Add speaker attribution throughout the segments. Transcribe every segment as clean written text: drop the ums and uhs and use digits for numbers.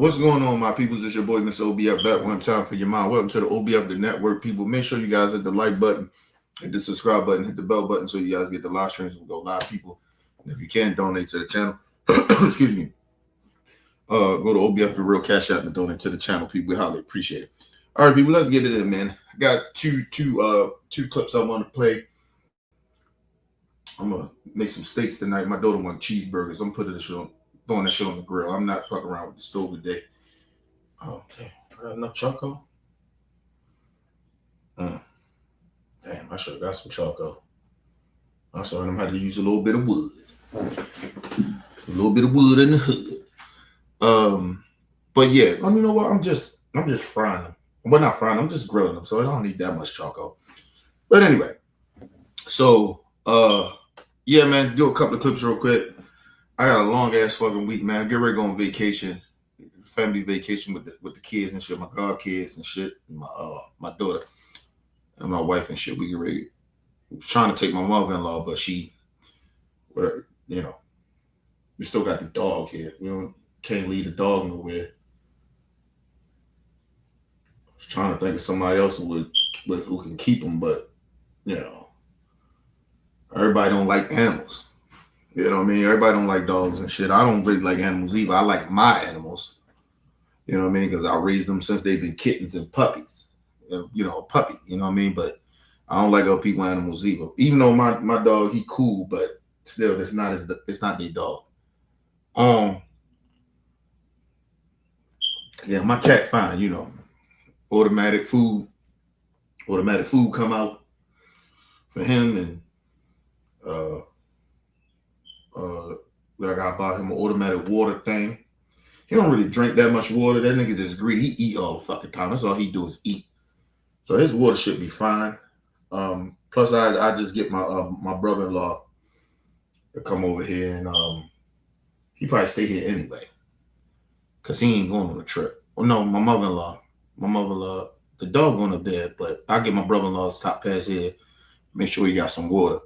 Speaker 1: What's going on, my peoples? It's your boy, Mr. OBF, back one time for your mind. Welcome to the OBF, the network, people. Make sure you guys hit the like button, hit the subscribe button, hit the bell button so you guys get the live streams and go live, people. And if you can, donate to the channel. Excuse me. Go to OBF, the real Cash App, and donate to the channel, people. We highly appreciate it. All right, people, let's get it in, man. I got two clips I want to play. I'm gonna make some steaks tonight. My daughter wants cheeseburgers. I'm putting this shit on. Throwing that shit on the grill. I'm not fucking around with the stove today. Oh, damn. I got enough charcoal? Damn, I should have got some charcoal. I saw them how to use a little bit of wood. A little bit of wood in the hood. But yeah, you know what? I'm just frying them. Well, not frying them, I'm just grilling them, so I don't need that much charcoal. But anyway, so yeah, man, do a couple of clips real quick. I got a long ass fucking week, man. Get ready to go on vacation, family vacation with the kids and shit, my god kids and shit, and my daughter and my wife and shit. We get ready. I'm trying to take my mother-in-law, but she, you know, we still got the dog here. We can't leave the dog nowhere. I was trying to think of somebody else who can keep him, but you know, everybody don't like animals. You know what I mean? Everybody don't like dogs and shit. I don't really like animals either. I like my animals. You know what I mean? Because I raised them since they've been kittens and puppies. You know, a puppy. You know what I mean? But I don't like other people animals either. Even though my dog, he cool, but still, it's not their dog. Yeah, my cat fine. You know, automatic food come out for him, and like I bought him an automatic water thing. He don't really drink that much water. That nigga just greedy. He eat all the fucking time. That's all he do is eat. So his water should be fine. Plus I just get my brother-in-law to come over here, and he probably stay here anyway, cause he ain't going on a trip. Well, no, my mother-in-law, the dog going up there, but I get my brother-in-law to stop past here, make sure he got some water,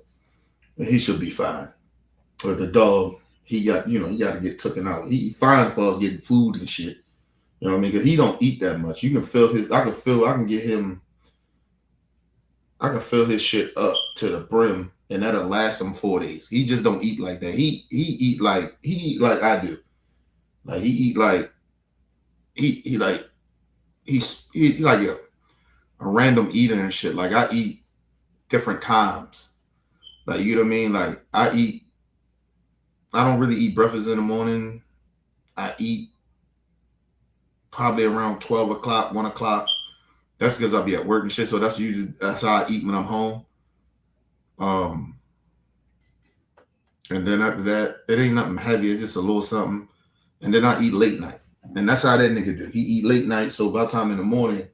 Speaker 1: and he should be fine. But the dog, he got to get taken out. He fine for us getting food and shit. You know what I mean? Because he don't eat that much. You can feel I can fill his shit up to the brim, and that'll last him 4 days. He just don't eat like that. He eat like I do. Like he like a random eater and shit. Like I eat different times. Like, you know what I mean? Like I don't really eat breakfast in the morning. I eat probably around 12 o'clock, 1 o'clock. That's because I'll be at work and shit. So that's how I eat when I'm home. And then after that, it ain't nothing heavy. It's just a little something. And then I eat late night. And that's how that nigga do. He eat late night. So by the time in the morning,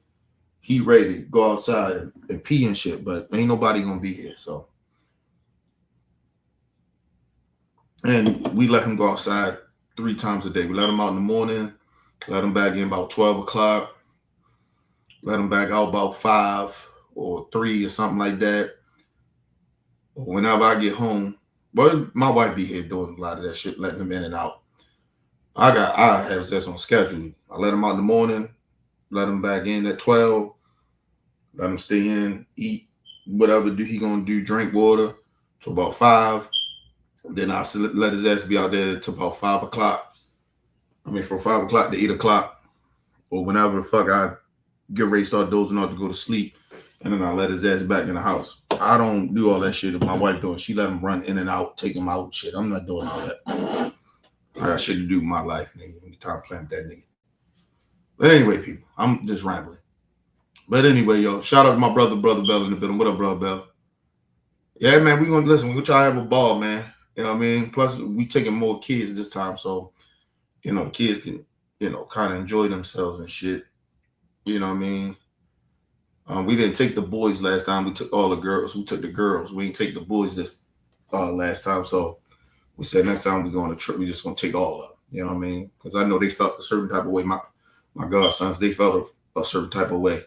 Speaker 1: he ready to go outside and pee and shit. But ain't nobody going to be here. So. And we let him go outside 3 times a day. We let him out in the morning, let him back in about 12 o'clock, let him back out about 5 or 3 or something like that. Whenever I get home, well, my wife be here doing a lot of that shit, letting him in and out. I have this on schedule. I let him out in the morning, let him back in at 12, let him stay in, eat, whatever he gonna do, drink water till about 5. Then I let his ass be out there till about 5 o'clock. I mean, from 5 o'clock to 8 o'clock, or whenever the fuck I get ready to start dozing off to go to sleep, and then I let his ass back in the house. I don't do all that shit that my wife doing. She let him run in and out, take him out, shit. I'm not doing all that. I got shit to do with my life, nigga. Any time playing with that nigga. But anyway, people, I'm just rambling. But anyway, yo, shout out to my brother Bell in the building. What up, brother Bell? Yeah, man, we're gonna try to have a ball, man. You know what I mean? Plus, we taking more kids this time, so, you know, the kids can, you know, kind of enjoy themselves and shit. You know what I mean? We didn't take the boys last time. We took all the girls. We took the girls. We didn't take the boys this last time, so we said next time we go on a trip, we just gonna take all of them. You know what I mean? Because I know they felt a certain type of way. My godsons, they felt a certain type of way.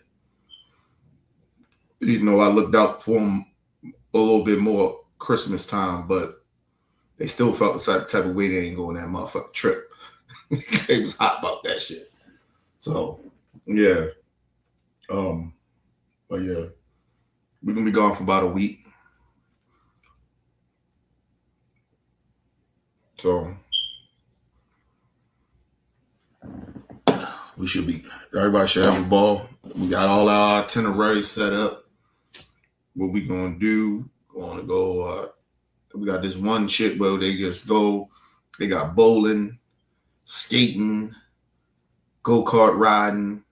Speaker 1: Even though I looked out for them a little bit more Christmas time, but they still felt the type of way they ain't going that motherfucking trip. They was hot about that shit. So yeah. But yeah, we're gonna be gone for about a week. So we should be everybody should have a ball. We got all our itineraries set up. What we gonna do? Gonna go we got this one shit where they just go, they got bowling, skating, go-kart riding.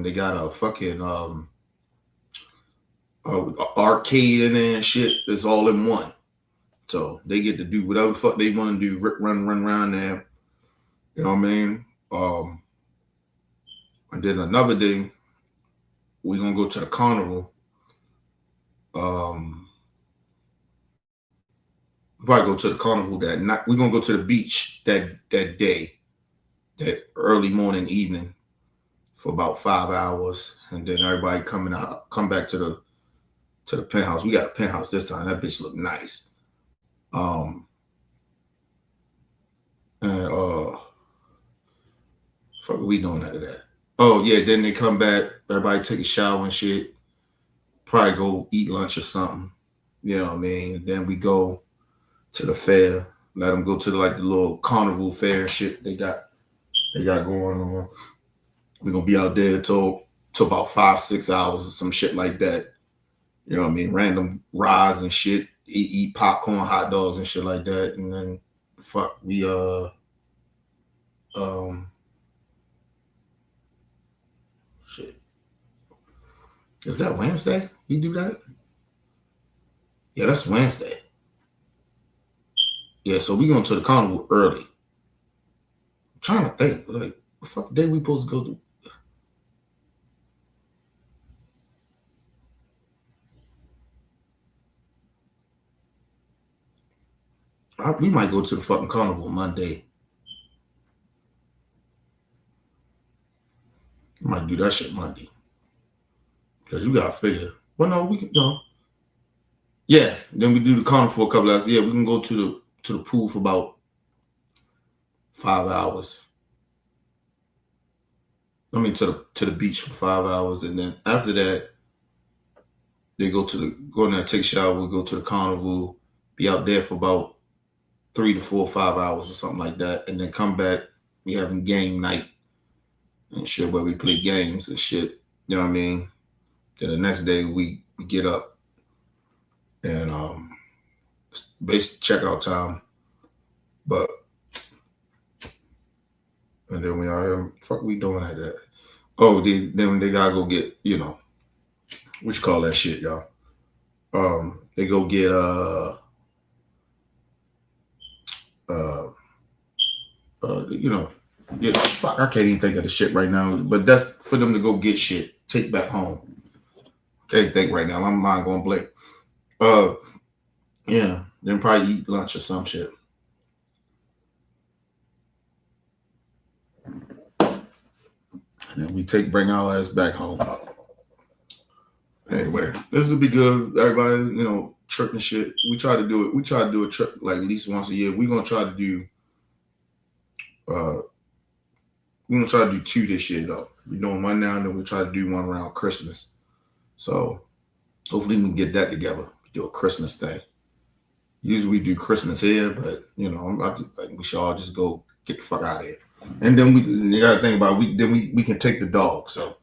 Speaker 1: They got a fucking arcade in there and shit. It's all in one. So they get to do whatever the fuck they want to do, run around there. You know what I mean? And then another day, we're gonna go to the carnival. We probably go to the carnival that night. We're gonna go to the beach that day, that early morning, evening, for about 5 hours, and then everybody come back to the penthouse. We got a penthouse this time. That bitch look nice. And fuck, we doing out of that? Oh yeah, then they come back. Everybody take a shower and shit. Probably go eat lunch or something. You know what I mean? Then we go to the fair. Let them go to the little carnival fair shit they got going on. We're gonna be out there till about 5-6 hours or some shit like that. You know what I mean? Random rides and shit. Eat popcorn, hot dogs and shit like that. And then fuck, we shit. Is that Wednesday? We do that? Yeah, that's Wednesday. Yeah, so we going to the carnival early. I'm trying to think, like, the fuck day we supposed to go to? We might go to the fucking carnival Monday. We might do that shit Monday. Because you got to figure. Well, no, we can, Yeah, then we do the carnival for a couple hours. Yeah, we can go to the pool for about 5 hours. I mean, to the beach for 5 hours, and then after that, they go in there, take a shower. We go to the carnival, be out there for about 3 to 4 or 5 hours or something like that, and then come back. We having game night and shit where we play games and shit. You know what I mean? Then the next day we get up and basic checkout time, but and then we are fuck we doing at that. Oh, then they gotta go get what you call that shit, y'all. They go get yeah, fuck, I can't even think of the shit right now. But that's for them to go get shit, take back home. Can't think right now. My mind going blank. Yeah, then probably eat lunch or some shit. And then we bring our ass back home. Anyway, this will be good. Everybody, trip and shit. We try to do it. We try to do a trip like at least once a year. We're gonna try to do we're gonna try to do 2 this year though. We're doing one now, and then we try to do one around Christmas. So hopefully we can get that together. Do a Christmas thing. Usually we do Christmas here, but I just think we should all just go get the fuck out of here. And then you gotta think about we can take the dog. So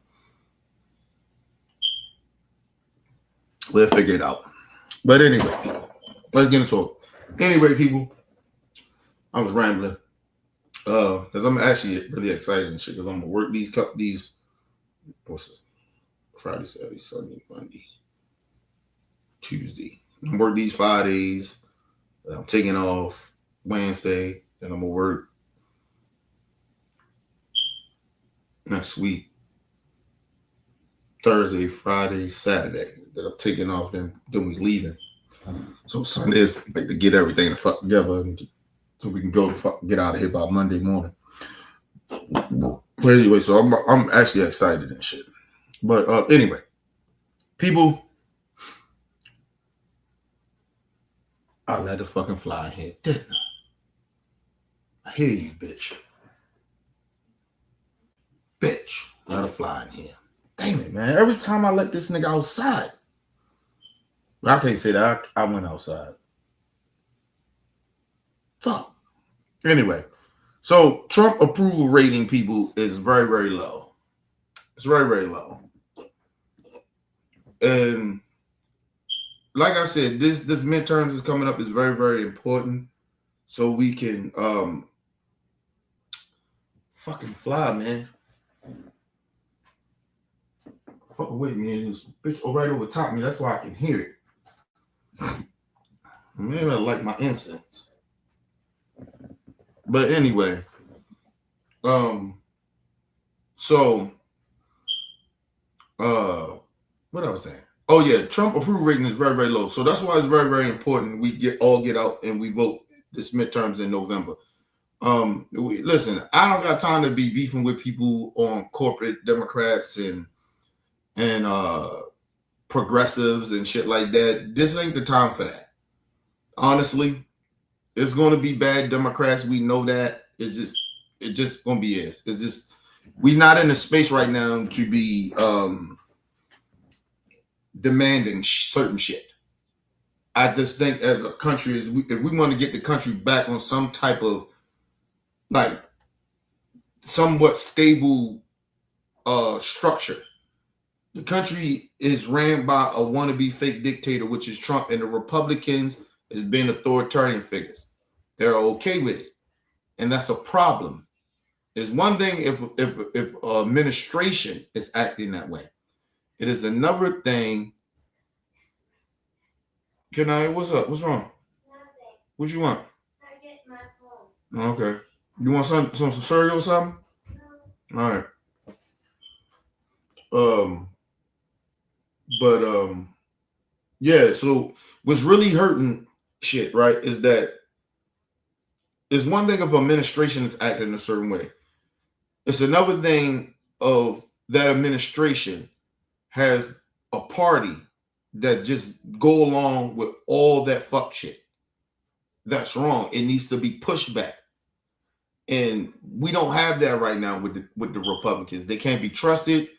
Speaker 1: we'll figure it out. But anyway, people, let's get into it. Anyway, people, I was rambling. Because I'm actually really excited and shit. Because I'm gonna work these. What's it? Friday, Saturday, Sunday, Monday, Tuesday. I'm gonna work these 5 days. I'm taking off Wednesday, and I'm gonna work next week, Thursday, Friday, Saturday. That I'm taking off. Then we leaving. So Sunday is like to get everything to fuck together, so we can go get out of here by Monday morning. But anyway, so I'm actually excited and shit. But anyway, people, I let the fucking fly in here. I hear you, bitch. Bitch, let her fly in here. Damn it, man. Every time I let this nigga outside. I can't say that. I went outside. Fuck. Anyway, so Trump approval rating, people, is very, very low. It's very, very low. And like I said, this midterms is coming up is very, very important. So we can fucking fly, man. Fucking with me and this bitch right over top of me. That's why I can hear it. Maybe I like my incense. But anyway, so what I was saying. Oh yeah, Trump approval rating is very, very low. So that's why it's very, very important we get out and we vote this midterms in November. Listen, I don't got time to be beefing with people on corporate Democrats and progressives and shit like that. This ain't the time for that. Honestly, it's going to be bad Democrats. We know that. It's just going to be it. It's just we're not in a space right now to be demanding certain shit. I just think as a country, if we want to get the country back on some type of like somewhat stable structure, the country is ran by a wannabe fake dictator, which is Trump, and the Republicans as being authoritarian figures. They're okay with it, and that's a problem. It's one thing if administration is acting that way. It is another thing. Can I? What's up? What's wrong? Nothing. What you want? I get my phone. Okay. You want some cereal or something? No. All right. Yeah. So what's really hurting shit, right, is that it's one thing if administration is acting a certain way. It's another thing of that administration has a party that just go along with all that fuck shit. That's wrong. It needs to be pushed back. And we don't have that right now with the Republicans. They can't be trusted.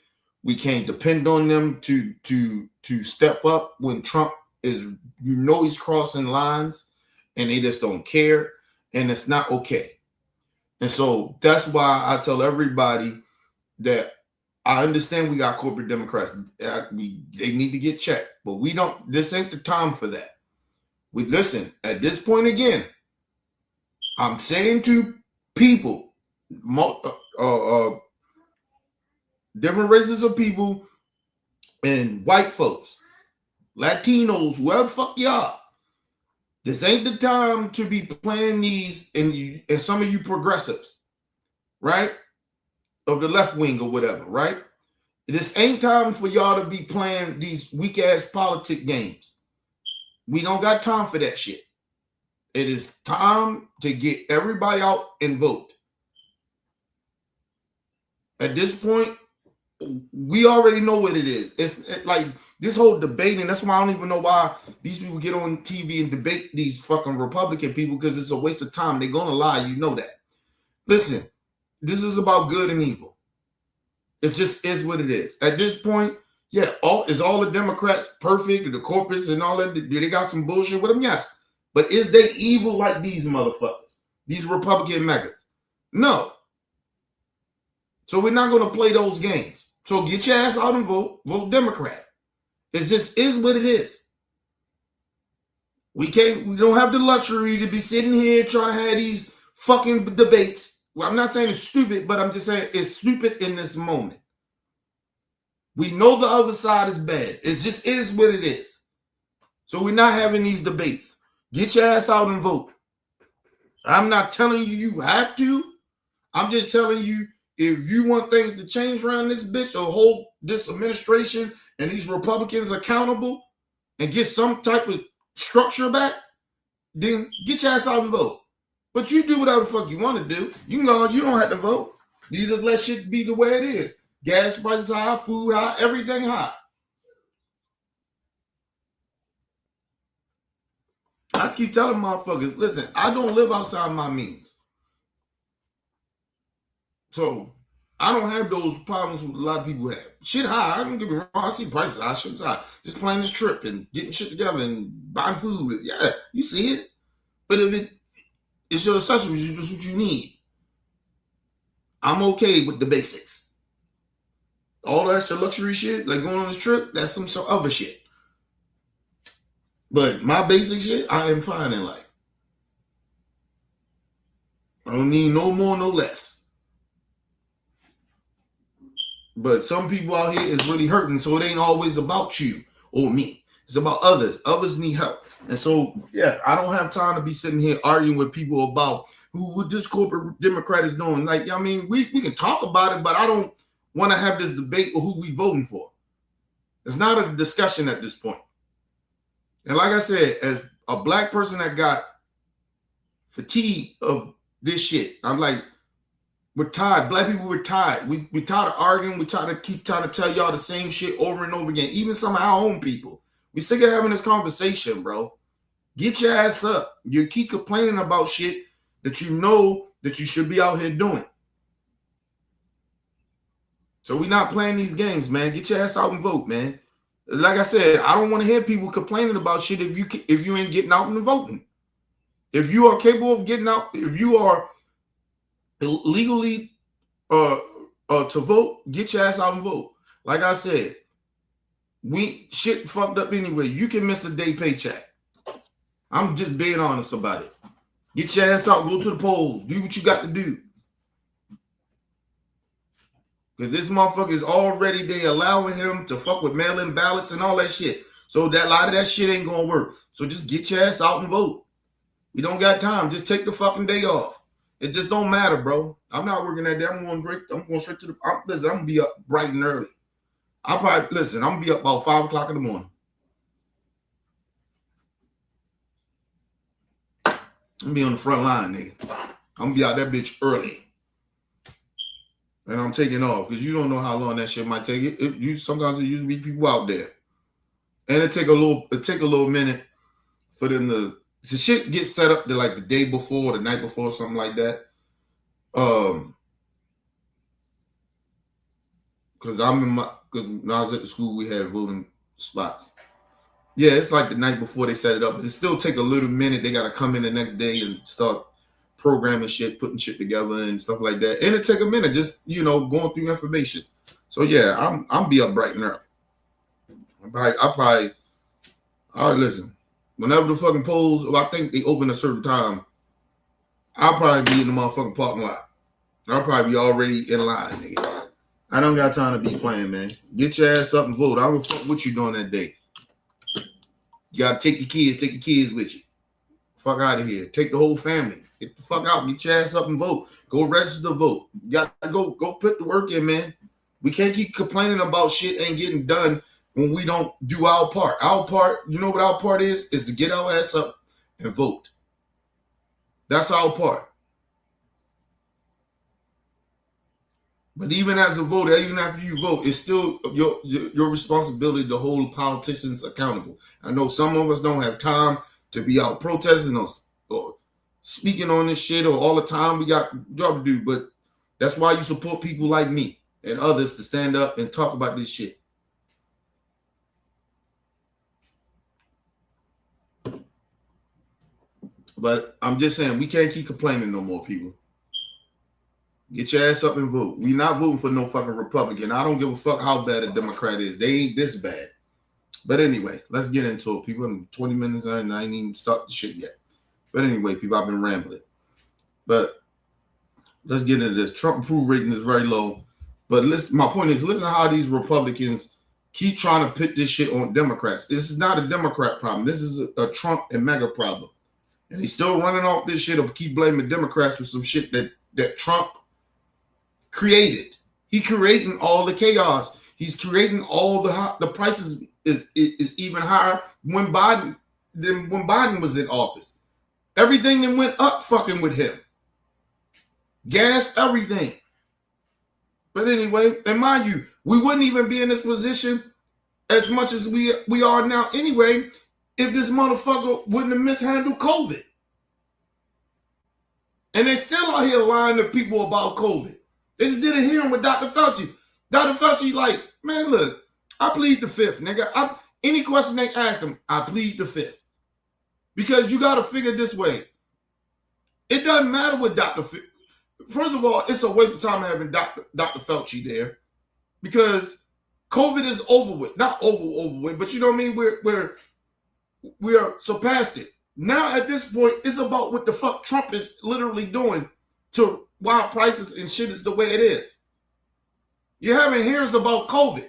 Speaker 1: We can't depend on them to step up when Trump is, he's crossing lines and they just don't care. And it's not okay. And so that's why I tell everybody that I understand we got corporate Democrats. They need to get checked, but this ain't the time for that. Listen, at this point again, I'm saying to people, different races of people and white folks, Latinos, whoever the fuck y'all, this ain't the time to be playing these, and some of you progressives, right? Of the left wing or whatever, right? This ain't time for y'all to be playing these weak ass politic games. We don't got time for that shit. It is time to get everybody out and vote. At this point, we already know what it is. It's like this whole debating. That's why I don't even know why these people get on TV and debate these fucking Republican people, because it's a waste of time. They're going to lie. You know that. Listen, this is about good and evil. It just is what it is. At this point, yeah, is all the Democrats perfect, the corporates and all that? Do they got some bullshit with them? Yes. But is they evil like these motherfuckers? These Republican megas? No. So we're not going to play those games. So get your ass out and vote. Vote Democrat. It just is what it is. We don't have the luxury to be sitting here trying to have these fucking debates. Well, I'm not saying it's stupid, but I'm just saying it's stupid in this moment. We know the other side is bad. It just is what it is. So we're not having these debates. Get your ass out and vote. I'm not telling you you have to. I'm just telling you, if you want things to change around this bitch, or hold this administration and these Republicans accountable and get some type of structure back, then get your ass out and vote. But you do whatever the fuck you want to do. You can go, you don't have to vote. You just let shit be the way it is. Gas prices high, food high, everything high. I keep telling motherfuckers, listen, I don't live outside my means. So I don't have those problems with a lot of people have. Shit high. I don't get me wrong. I see prices high. Shit's high. Just planning this trip and getting shit together and buying food. Yeah, you see it. But if it's your accessories, it's just what you need. I'm okay with the basics. All that extra luxury shit, like going on this trip, that's some other shit. But my basic shit, I am fine in life. I don't need no more, no less. But some people out here is really hurting, so it ain't always about you or me. It's about others. Others need help. And so, yeah, I don't have time to be sitting here arguing with people about what this corporate Democrat is doing. Like, I mean, we can talk about it, but I don't want to have this debate of who we voting for. It's not a discussion at this point. And like I said, as a black person that got fatigue of this shit, I'm like, we're tired. Black people, we're tired. We tired of arguing. We tired of keep trying to tell y'all the same shit over and over again. Even some of our own people. We sick of having this conversation, bro. Get your ass up. You keep complaining about shit that you know that you should be out here doing. So we're not playing these games, man. Get your ass out and vote, man. Like I said, I don't want to hear people complaining about shit if you ain't getting out and voting. If you are capable of getting out, if you are legally to vote, get your ass out and vote. Like I said, we shit fucked up anyway. You can miss a day paycheck. I'm just being honest about it. Get your ass out, go to the polls, do what you got to do. Because this motherfucker is already, they allowing him to fuck with mail-in ballots and all that shit. So that a lot of that shit ain't gonna work. So just get your ass out and vote. We don't got time. Just take the fucking day off. It just don't matter, bro. I'm not working that day. I'm going straight to the. Listen, I'm gonna be up bright and early. I'm gonna be up about 5 o'clock in the morning. I'm gonna be on the front line, nigga. I'm gonna be out that bitch early. And I'm taking off because you don't know how long that shit might take. Sometimes it usually be people out there, and it take a little minute for them to. The shit gets set up to like the day before, the night before, something like that. Because when I was at the school, we had voting spots. Yeah, it's like the night before they set it up, but it still take a little minute. They got to come in the next day and start programming shit, putting shit together and stuff like that. And it take a minute, just going through information. So yeah, I'm be up bright and early. I'll listen. Whenever the fucking polls, I think they open a certain time, I'll probably be in the motherfucking parking lot. I'll probably be already in line, nigga. I don't got time to be playing, man. Get your ass up and vote. I don't give a fuck what you doing that day. You gotta take your kids with you. Fuck out of here. Take the whole family. Get the fuck out. Get your ass up and vote. Go register to vote. You gotta go put the work in, man. We can't keep complaining about shit ain't getting done when we don't do our part. Our part, you know what our part is to get our ass up and vote. That's our part. But even as a voter, even after you vote, it's still your responsibility to hold politicians accountable. I know some of us don't have time to be out protesting or speaking on this shit or all the time. We got job to do, but that's why you support people like me and others to stand up and talk about this shit. But I'm just saying, we can't keep complaining no more, people. Get your ass up and vote. We not voting for no fucking Republican. I don't give a fuck how bad a Democrat is. They ain't this bad. But anyway, let's get into it, people. I'm 20 minutes in and I ain't even started the shit yet. But anyway, people, I've been rambling. But let's get into this. Trump approval rating is very low. But my point is, listen to how these Republicans keep trying to put this shit on Democrats. This is not a Democrat problem. This is a Trump and MAGA problem. And he's still running off this shit or keep blaming Democrats for some shit that Trump created. He creating all the chaos. He's creating all the prices is even higher when Biden was in office. Everything that went up fucking with him. Gas, everything. But anyway, and mind you, we wouldn't even be in this position as much as we are now anyway if this motherfucker wouldn't have mishandled COVID. And they still out here lying to people about COVID. They just did a hearing with Dr. Fauci. Dr. Fauci like, man, look, I plead the fifth, nigga. Any question they ask him, I plead the fifth. Because you got to figure this way. It doesn't matter what First of all, it's a waste of time having Dr. Fauci there. Because COVID is over with. Not over with, but you know what I mean? We're surpassed it. Now at this point, it's about what the fuck Trump is literally doing to why prices and shit is the way it is. You're having hearings about COVID.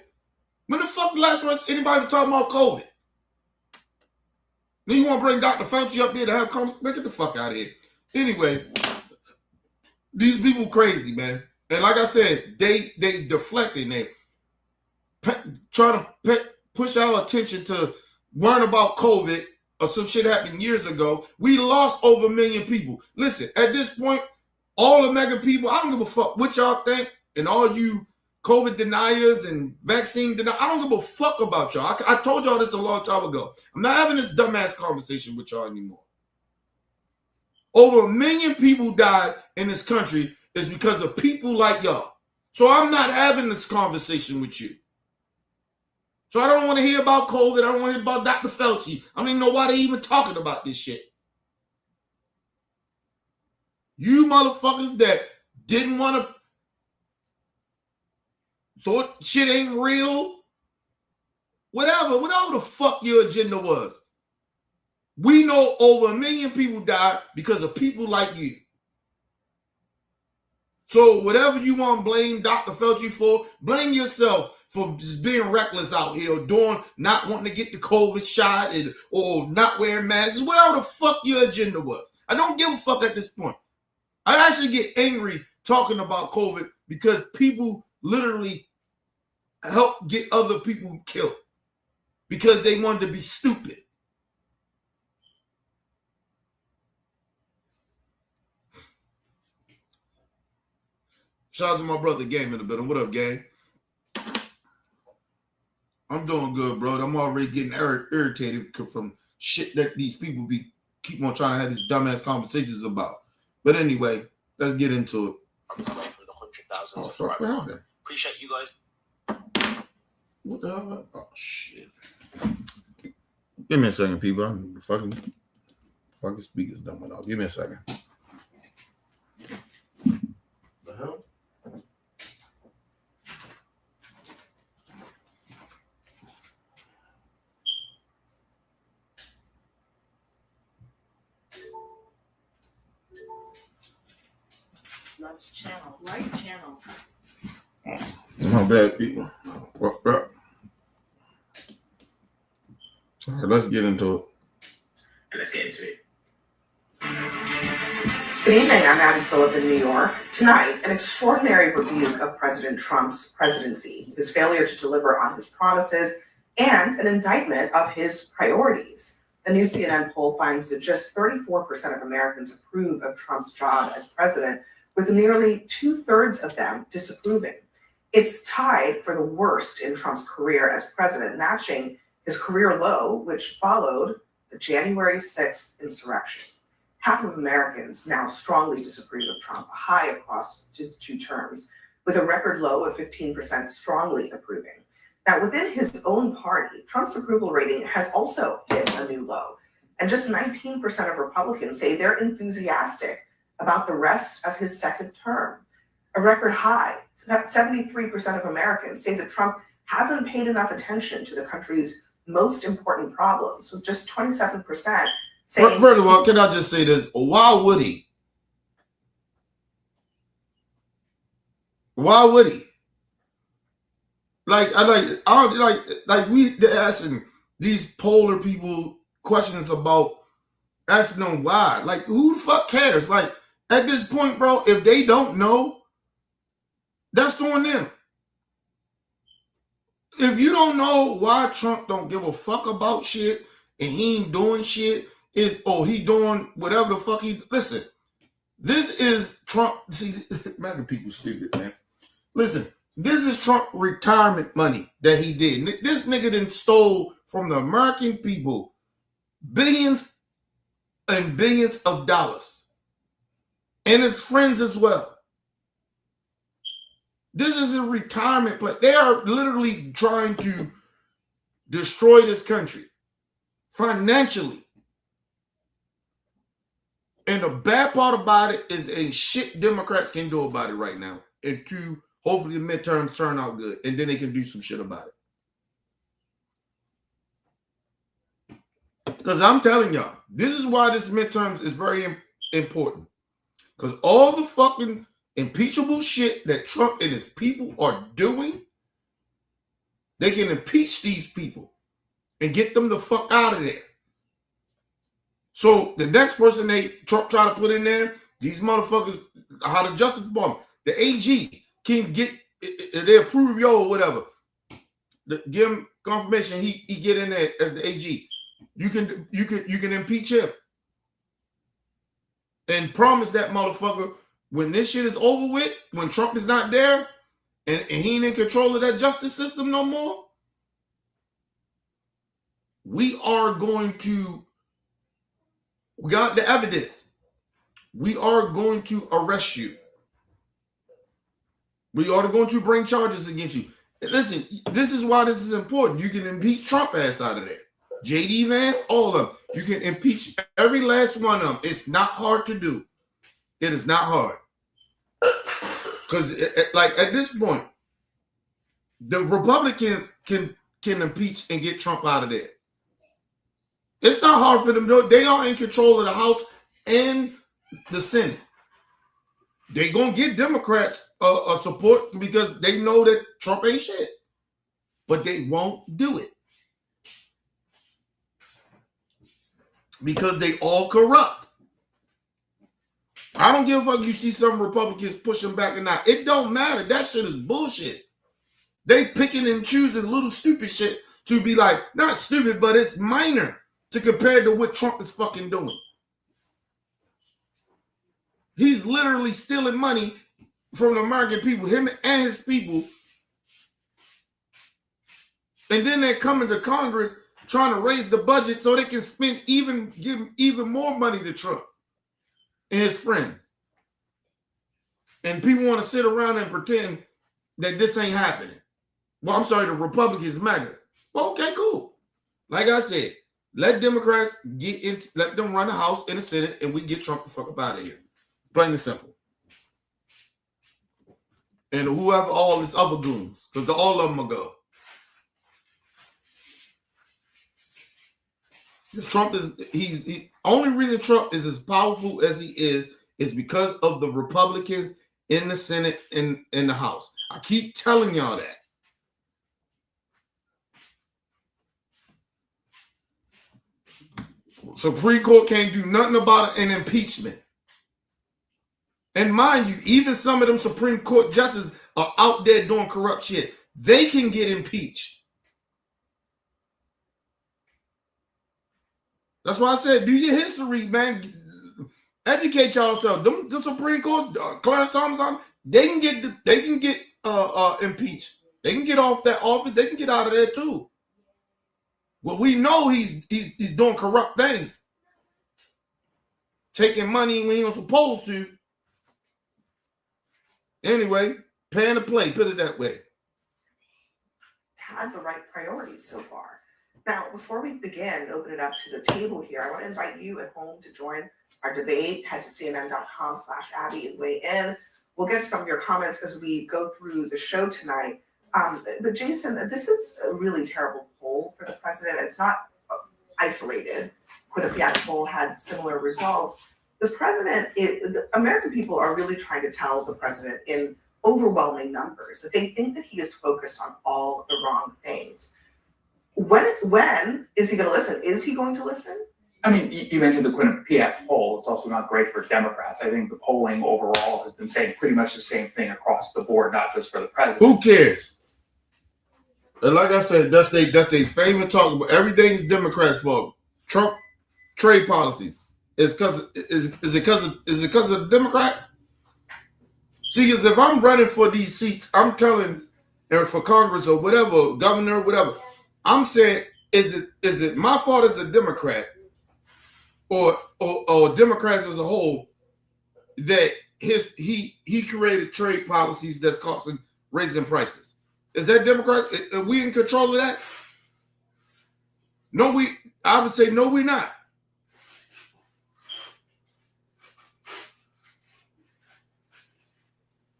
Speaker 1: When the fuck last time anybody was talking about COVID? Then you want to bring Dr. Fauci up here to have conversation? Get the fuck out of here. Anyway, these people crazy, man. And like I said, they deflecting. They trying to push our attention to learn about COVID or some shit happened years ago. We lost over 1 million people. Listen, at this point, all the mega people, I don't give a fuck what y'all think, and all you COVID deniers and vaccine deniers, I don't give a fuck about y'all. I told y'all this a long time ago. I'm not having this dumbass conversation with y'all anymore. Over 1 million people died in this country is because of people like y'all. So I'm not having this conversation with you. So I don't want to hear about COVID. I don't want to hear about Dr. Fauci. I don't even know why they even talking about this shit. You motherfuckers that didn't want to, thought shit ain't real, whatever the fuck your agenda was. We know over 1 million people died because of people like you. So whatever you want to blame Dr. Fauci for, blame yourself for just being reckless out here, doing, not wanting to get the COVID shot or not wearing masks, whatever the fuck your agenda was. I don't give a fuck at this point. I actually get angry talking about COVID because people literally help get other people killed because they wanted to be stupid. Shout out to my brother Game in the building. What up, Game? I'm doing good, bro. I'm already getting irritated from shit that these people keep on trying to have these dumbass conversations about. But anyway, let's get into it.
Speaker 2: For the 100,000 subscribers. Appreciate you guys.
Speaker 1: What the hell? Oh shit! Give me a second, people. I'm fucking speakers done went off. Give me a second. The hell?
Speaker 3: Right channel.
Speaker 1: My bad, people. All right, let's get into it.
Speaker 3: Good evening, I'm Abby Phillip in New York. Tonight, an extraordinary rebuke of President Trump's presidency, his failure to deliver on his promises, and an indictment of his priorities. The new CNN poll finds that just 34% of Americans approve of Trump's job as president, with nearly 2/3 of them disapproving. It's tied for the worst in Trump's career as president, matching his career low, which followed the January 6th insurrection. Half of Americans now strongly disapprove of Trump, a high across his 2 terms, with a record low of 15% strongly approving. Now, within his own party, Trump's approval rating has also hit a new low, and just 19% of Republicans say they're enthusiastic about the rest of his second term. A record high, so that 73% of Americans say that Trump hasn't paid enough attention to the country's most important problems, with just 27% saying...
Speaker 1: First of all, can I just say this? Why would he? Why would he? They're asking these polar people questions about asking them why. Like, who the fuck cares? Like, at this point, bro, if they don't know, that's on them. If you don't know why Trump don't give a fuck about shit and he ain't doing shit, he doing whatever the fuck listen, this is Trump. See, MAGA people stupid, man. Listen, this is Trump retirement money that he did. This nigga done stole from the American people billions and billions of dollars. And his friends as well. This is a retirement plan. They are literally trying to destroy this country financially. And the bad part about it is ain't shit Democrats can do about it right now. And two, hopefully the midterms turn out good. And then they can do some shit about it. Because I'm telling y'all, this is why this midterms is very important. Because all the fucking impeachable shit that Trump and his people are doing, they can impeach these people and get them the fuck out of there. So the next person Trump try to put in there, these motherfuckers, how the Justice Department, the AG can get, they approve yo or whatever, give him confirmation he get in there as the AG. You can impeach him and promise that motherfucker when this shit is over with, when Trump is not there and he ain't in control of that justice system no more, we got the evidence. We are going to arrest you. We are going to bring charges against you. And listen, this is why this is important. You can impeach Trump ass out of there. JD Vance, all of them. You can impeach every last one of them. It's not hard to do. It is not hard. Because like at this point, the Republicans can impeach and get Trump out of there. It's not hard for them to do it. They are in control of the House and the Senate. They're going to get Democrats support because they know that Trump ain't shit. But they won't do it. Because they all corrupt. I don't give a fuck you see some Republicans pushing back or not. It don't matter. That shit is bullshit. They picking and choosing little stupid shit to be like, not stupid, but it's minor to compare to what Trump is fucking doing. He's literally stealing money from the American people, him and his people. And then they're coming to Congress trying to raise the budget so they can give even more money to Trump and his friends. And people want to sit around and pretend that this ain't happening. Well, I'm sorry, the Republicans matter. Well, okay, cool. Like I said, let Democrats let them run the House and the Senate, and we get Trump the fuck up out of here. Plain and simple. And whoever all his other goons, because all of them will go. Trump only reason Trump is as powerful as he is because of the Republicans in the Senate and in the House. I keep telling y'all that. Supreme Court can't do nothing about an impeachment. And mind you, even some of them Supreme Court justices are out there doing corrupt shit. They can get impeached. That's why I said, do your history, man. Educate yourself. The Supreme Court, Clarence Thomas, they can get impeached. They can get off that office. They can get out of there too. Well, we know he's doing corrupt things, taking money when he was supposed to. Anyway, paying to play. Put it that way.
Speaker 3: Had the right priorities so far. Now, before we begin and open it up to the table here, I want to invite you at home to join our debate. Head to cnn.com/Abby and weigh in. We'll get to some of your comments as we go through the show tonight. But Jason, this is a really terrible poll for the president. It's not isolated. Quinnipiac poll had similar results. The president, the American people are really trying to tell the president in overwhelming numbers that they think that he is focused on all the wrong things. When is he going to listen? Is he going to listen?
Speaker 4: I mean, you mentioned the Quinnipiac poll. It's also not great for Democrats. I think the polling overall has been saying pretty much the same thing across the board, not just for the president.
Speaker 1: Who cares? And like I said, that's their favorite talk about. Everything's Democrats' fault. Trump trade policies. Is it because of the Democrats? See, because if I'm running for these seats, I'm telling, or for Congress or whatever, governor, whatever, I'm saying, is it my fault as a Democrat or Democrats as a whole that he created trade policies that's costing raising prices. Is that Democrat? Are we in control of that? No, I would say no, we're not.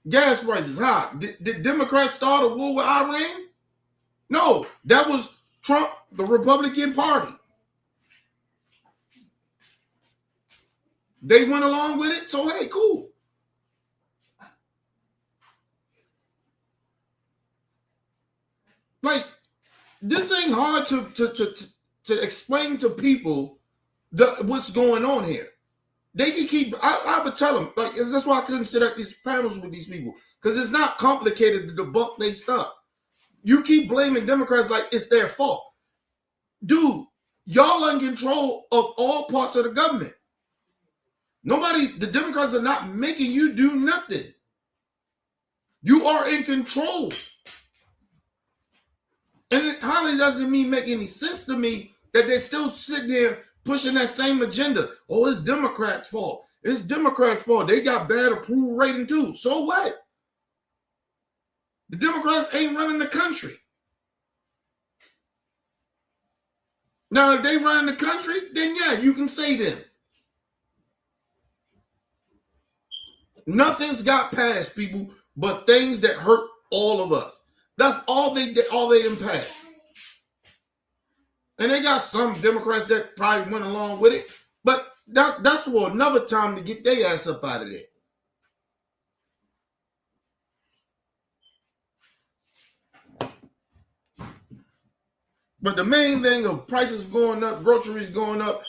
Speaker 1: Gas prices high. Did Democrats start a war with Iran? No, that was Trump, the Republican Party. They went along with it, so hey, cool. Like, this ain't hard to explain to people what's going on here. They can keep, I would tell them, like, that's why I couldn't sit at these panels with these people, because it's not complicated to debunk their stuff. You keep blaming Democrats like it's their fault. Dude, y'all are in control of all parts of the government. The Democrats are not making you do nothing. You are in control. And it highly doesn't make any sense to me that they're still sitting there pushing that same agenda. Oh, it's Democrats' fault. It's Democrats' fault. They got bad approval rating too. So what? The Democrats ain't running the country. Now, if they run the country, then yeah, you can say them. Nothing's got past, people, but things that hurt all of us. That's all they didn't pass. And they got some Democrats that probably went along with it, but that's for another time to get their ass up out of there. But the main thing of prices going up, groceries going up,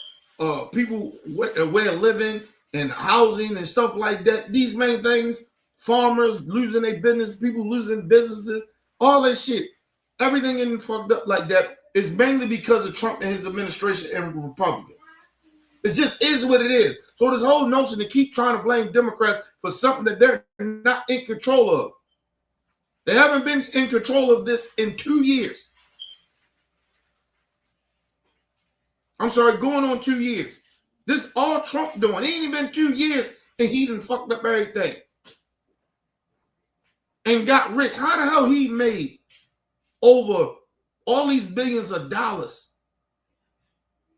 Speaker 1: people way of living and housing and stuff like that, these main things, farmers losing their business, people losing businesses, all that shit, everything getting fucked up like that is mainly because of Trump and his administration and Republicans. It just is what it is. So this whole notion to keep trying to blame Democrats for something that they're not in control of. They haven't been in control of this in 2 years. I'm sorry, going on 2 years. This all Trump doing. It ain't even been 2 years and he done fucked up everything. And got rich. How the hell he made over all these billions of dollars?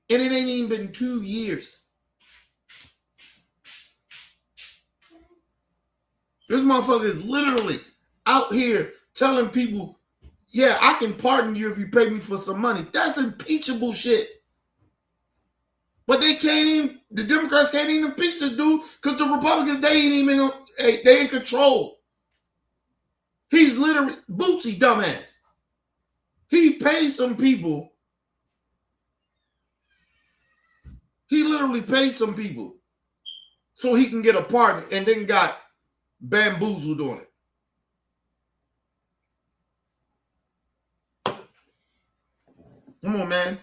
Speaker 1: And it ain't even been 2 years. This motherfucker is literally out here telling people, yeah, I can pardon you if you pay me for some money. That's impeachable shit. But they can't even, the Democrats can't even impeach this dude because the Republicans, they ain't even, they in control. He's literally, Bootsy dumbass. He paid some people. He literally paid some people so he can get a pardon and then got bamboozled on it. Come on, man.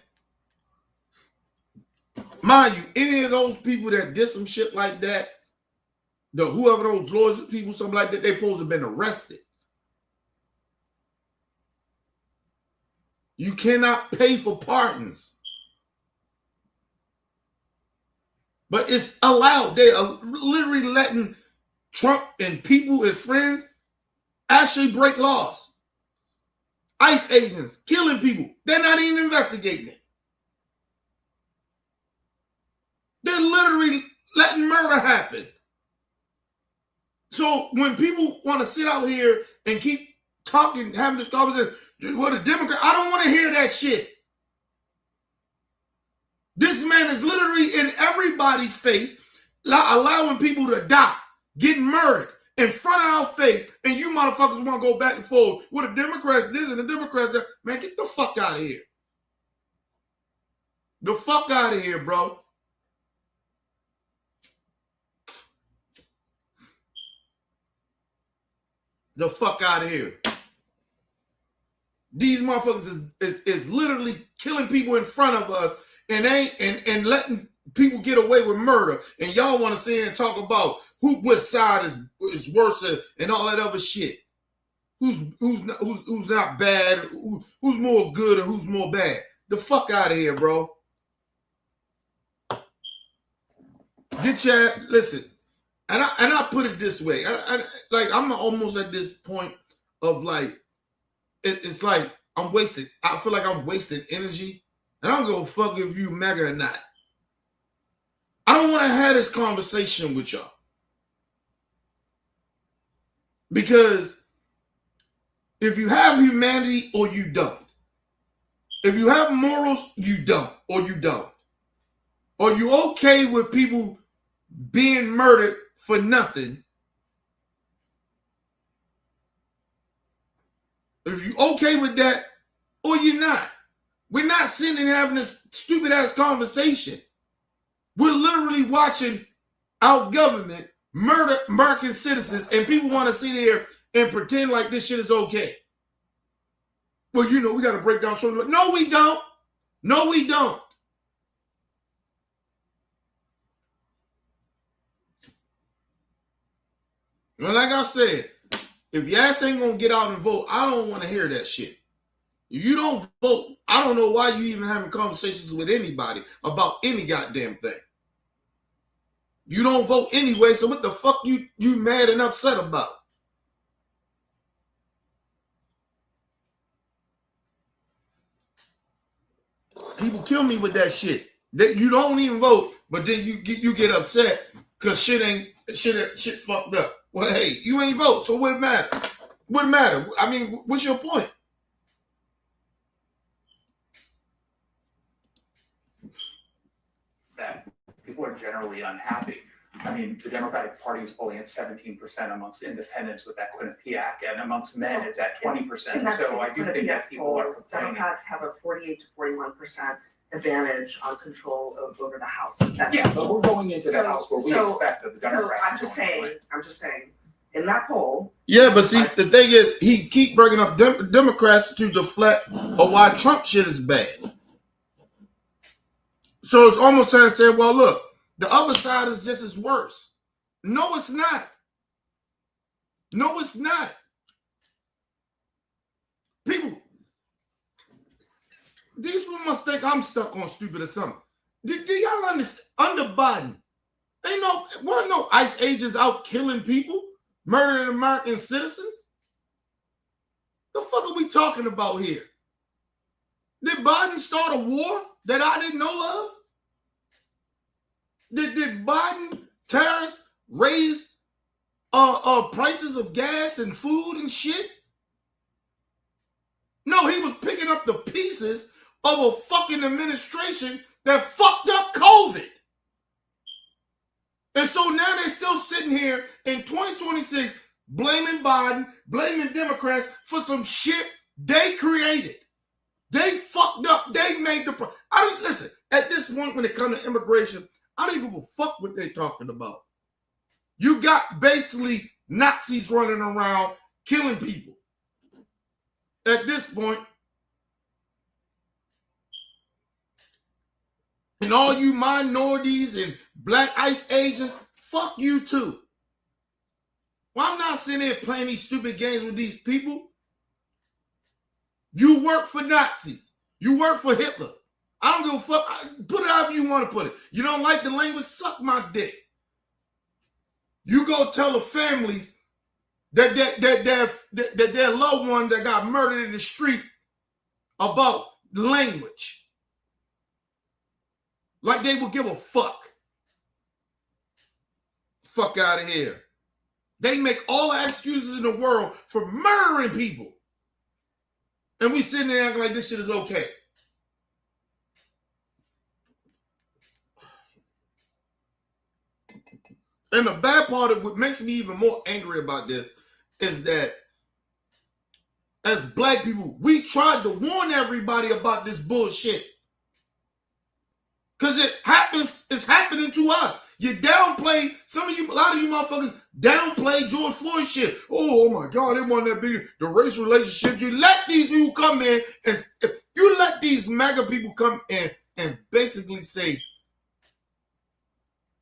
Speaker 1: Mind you, any of those people that did some shit like that, whoever those lawyers, people, something like that, they supposed to have been arrested. You cannot pay for pardons. But it's allowed. They are literally letting Trump and people, his friends, actually break laws. ICE agents killing people. They're not even investigating it. They're literally letting murder happen. So when people want to sit out here and keep talking, having this conversation, what a Democrat, I don't want to hear that shit. This man is literally in everybody's face, allowing people to die, getting murdered in front of our face, and you motherfuckers want to go back and forth with the Democrats this and the Democrats that. Man, get the fuck out of here. The fuck out of here, bro. The fuck out of here. These motherfuckers is literally killing people in front of us and letting people get away with murder. And y'all want to sit here and talk about which side is worse and all that other shit. Who's not bad, who's more good and who's more bad. The fuck out of here, bro. Get your, listen. And I put it this way, I'm almost at this point of like, it's like I'm wasted. I feel like I'm wasting energy. And I don't give a fuck if you MAGA or not. I don't want to have this conversation with y'all. Because if you have humanity or you don't. If you have morals, you don't, or you don't. Or you okay with people being murdered for nothing. If you okay with that, or you're not. We're not sitting and having this stupid ass conversation. We're literally watching our government murder American citizens, and people want to sit here and pretend like this shit is okay. Well, you know, we got to break down something. No, we don't. No, we don't. Well, like I said, if your ass ain't gonna get out and vote, I don't want to hear that shit. If you don't vote, I don't know why you even having conversations with anybody about any goddamn thing. You don't vote anyway, so what the fuck you mad and upset about? People kill me with that shit. That you don't even vote, but then you get upset because shit fucked up. Well, hey, you ain't vote, so what it matter? What it matter? I mean, what's your point?
Speaker 4: That people are generally unhappy. I mean, the Democratic Party is polling at 17% amongst independents with that Quinnipiac, and amongst men it's at 20%. So I do think that people are complaining.
Speaker 3: Democrats have a 48 to 41% advantage on control over the House.
Speaker 4: Yeah, but we're going into the House where we expect that the Democrats
Speaker 3: I'm just saying, in that poll.
Speaker 1: Yeah, but see, the thing is, he keep bringing up Democrats to deflect of why Trump shit is bad. So it's almost trying to say, well, look, the other side is just as worse. No, it's not. No, it's not. People, these people must think I'm stuck on stupid or something. Do y'all understand? Under Biden, weren't no ICE agents out killing people, murdering American citizens? The fuck are we talking about here? Did Biden start a war that I didn't know of? Did Biden tariffs raise prices of gas and food and shit? No, he was picking up the pieces of a fucking administration that fucked up COVID. And so now they're still sitting here in 2026 blaming Biden, blaming Democrats for some shit they created. They fucked up. They made the listen, at this point when it comes to immigration, I don't give a fuck what they're talking about. You got basically Nazis running around killing people. At this point, and all you minorities and black ICE agents, fuck you too. Well, I'm not sitting here playing these stupid games with these people. You work for Nazis. You work for Hitler. I don't give a fuck. Put it however you want to put it. You don't like the language? Suck my dick. You go tell the families that their loved one that got murdered in the street about the language. Like they would give a fuck. Fuck out of here. They make all the excuses in the world for murdering people. And we sitting there acting like this shit is okay. And the bad part of what makes me even more angry about this is that as black people, we tried to warn everybody about this bullshit. Because it's happening to us. You downplay, a lot of you motherfuckers downplay George Floyd shit. Oh my God, it wasn't that big. The race relationships. You let these people come in, and you let these MAGA people come in and basically say,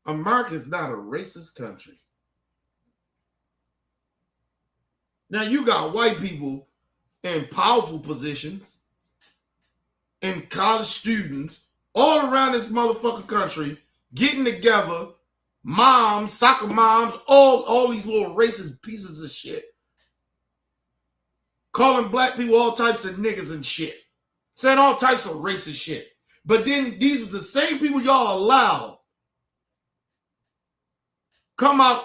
Speaker 1: America's not a racist country. Now you got white people in powerful positions, and college students all around this motherfucking country getting together, moms, soccer moms, all these little racist pieces of shit, calling black people all types of niggas and shit, saying all types of racist shit. But then these were the same people y'all allowed come out,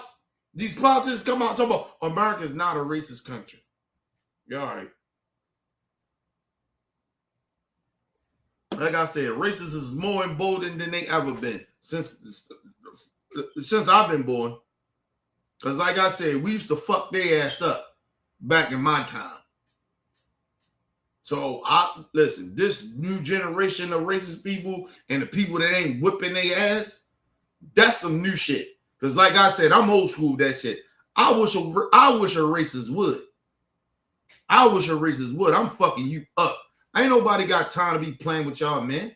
Speaker 1: these politicians come out and talk about America's not a racist country. Yeah, all right. Like I said, racism is more emboldened than they ever been since I've been born. Because like I said, we used to fuck their ass up back in my time. So listen, this new generation of racist people and the people that ain't whipping their ass, that's some new shit. Because like I said, I'm old school that shit. I wish a racist would. I wish a racist would. I'm fucking you up. Ain't nobody got time to be playing with y'all, man.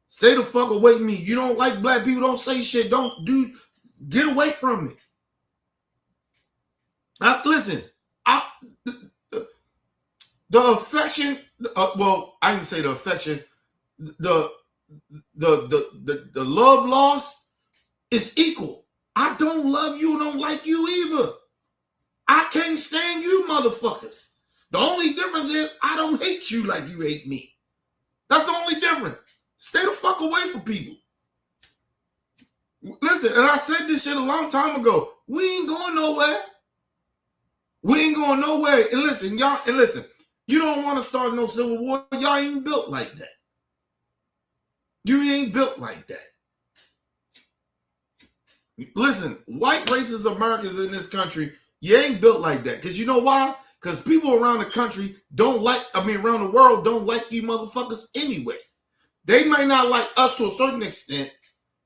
Speaker 1: Stay the fuck away from me. You don't like black people, don't say shit. Get away from me. Listen, the affection, well, I didn't say the affection, the love lost is equal. I don't love you, don't like you either. I can't stand you motherfuckers. The only difference is I don't hate you like you hate me. That's the only difference. Stay the fuck away from people. Listen, and I said this shit a long time ago. We ain't going nowhere. We ain't going nowhere. And listen, y'all, you don't want to start no civil war. Y'all ain't built like that. You ain't built like that. Listen, white racist Americans in this country, you ain't built like that. Because you know why? Because people around the country around the world don't like you motherfuckers anyway. They might not like us to a certain extent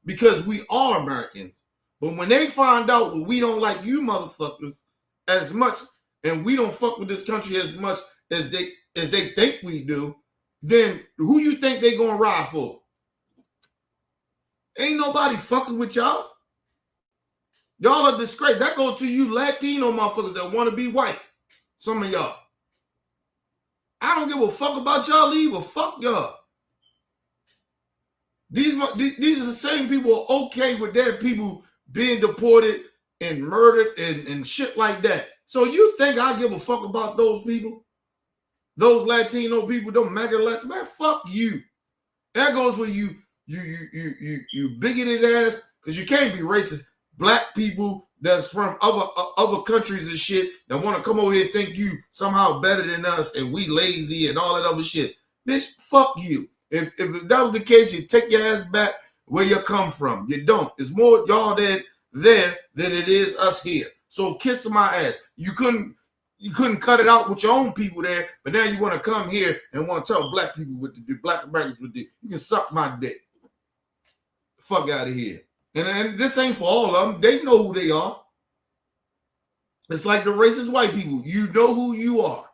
Speaker 1: because we are Americans. But when they find out that we don't like you motherfuckers as much and we don't fuck with this country as much as they think we do, then who you think they gonna ride for? Ain't nobody fucking with y'all. Y'all are disgrace. That goes to you Latino motherfuckers that want to be white. Some of y'all. I don't give a fuck about y'all either. Fuck y'all. These are the same people who are okay with their people being deported and murdered and shit like that. So you think I give a fuck about those people? Those Latino people, don't MAGA Latino, man, fuck you. That goes for you bigoted ass, because you can't be racist. Black people that's from other countries and shit that want to come over here and think you somehow better than us and we lazy and all that other shit. Bitch, fuck you. If that was the case, you take your ass back where you come from. You don't. It's more y'all there than it is us here. So kiss my ass. You couldn't cut it out with your own people there, but now you want to come here and want to tell black people what to do, black Americans what to do. You can suck my dick. Fuck out of here. And this ain't for all of them. They know who they are. It's like the racist white people. You know who you are.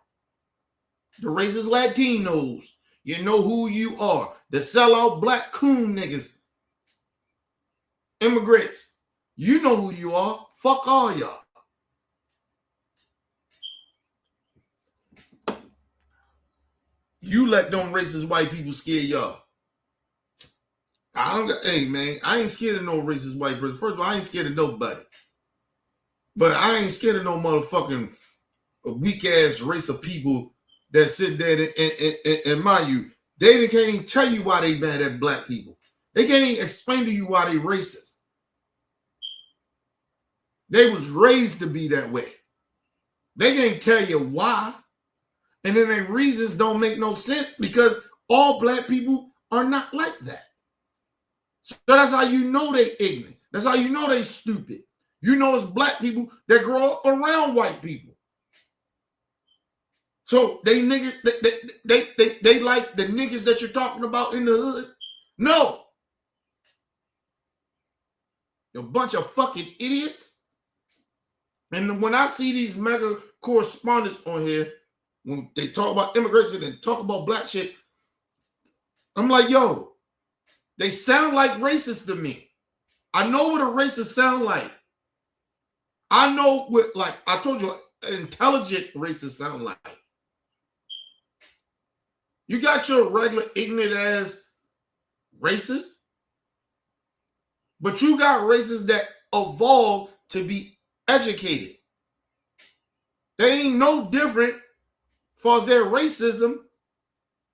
Speaker 1: The racist Latinos. You know who you are. The sellout black coon niggas. Immigrants. You know who you are. Fuck all y'all. You let them racist white people scare y'all. Hey man, I ain't scared of no racist white person. First of all, I ain't scared of nobody. But I ain't scared of no motherfucking weak ass race of people that sit there and mind you, they can't even tell you why they mad at black people. They can't even explain to you why they racist. They was raised to be that way. They can't tell you why. And then their reasons don't make no sense because all black people are not like that. So that's how you know they ignorant. That's how you know they stupid. You know it's black people that grow up around white people. So they like the niggas that you're talking about in the hood? No. You're a bunch of fucking idiots. And when I see these mega correspondents on here, when they talk about immigration and talk about black shit, I'm like, yo, they sound like racists to me. I know what a racist sound like. I know what, like I told you, intelligent racists sound like. You got your regular ignorant ass racists, but you got racists that evolved to be educated. They ain't no different far as their racism,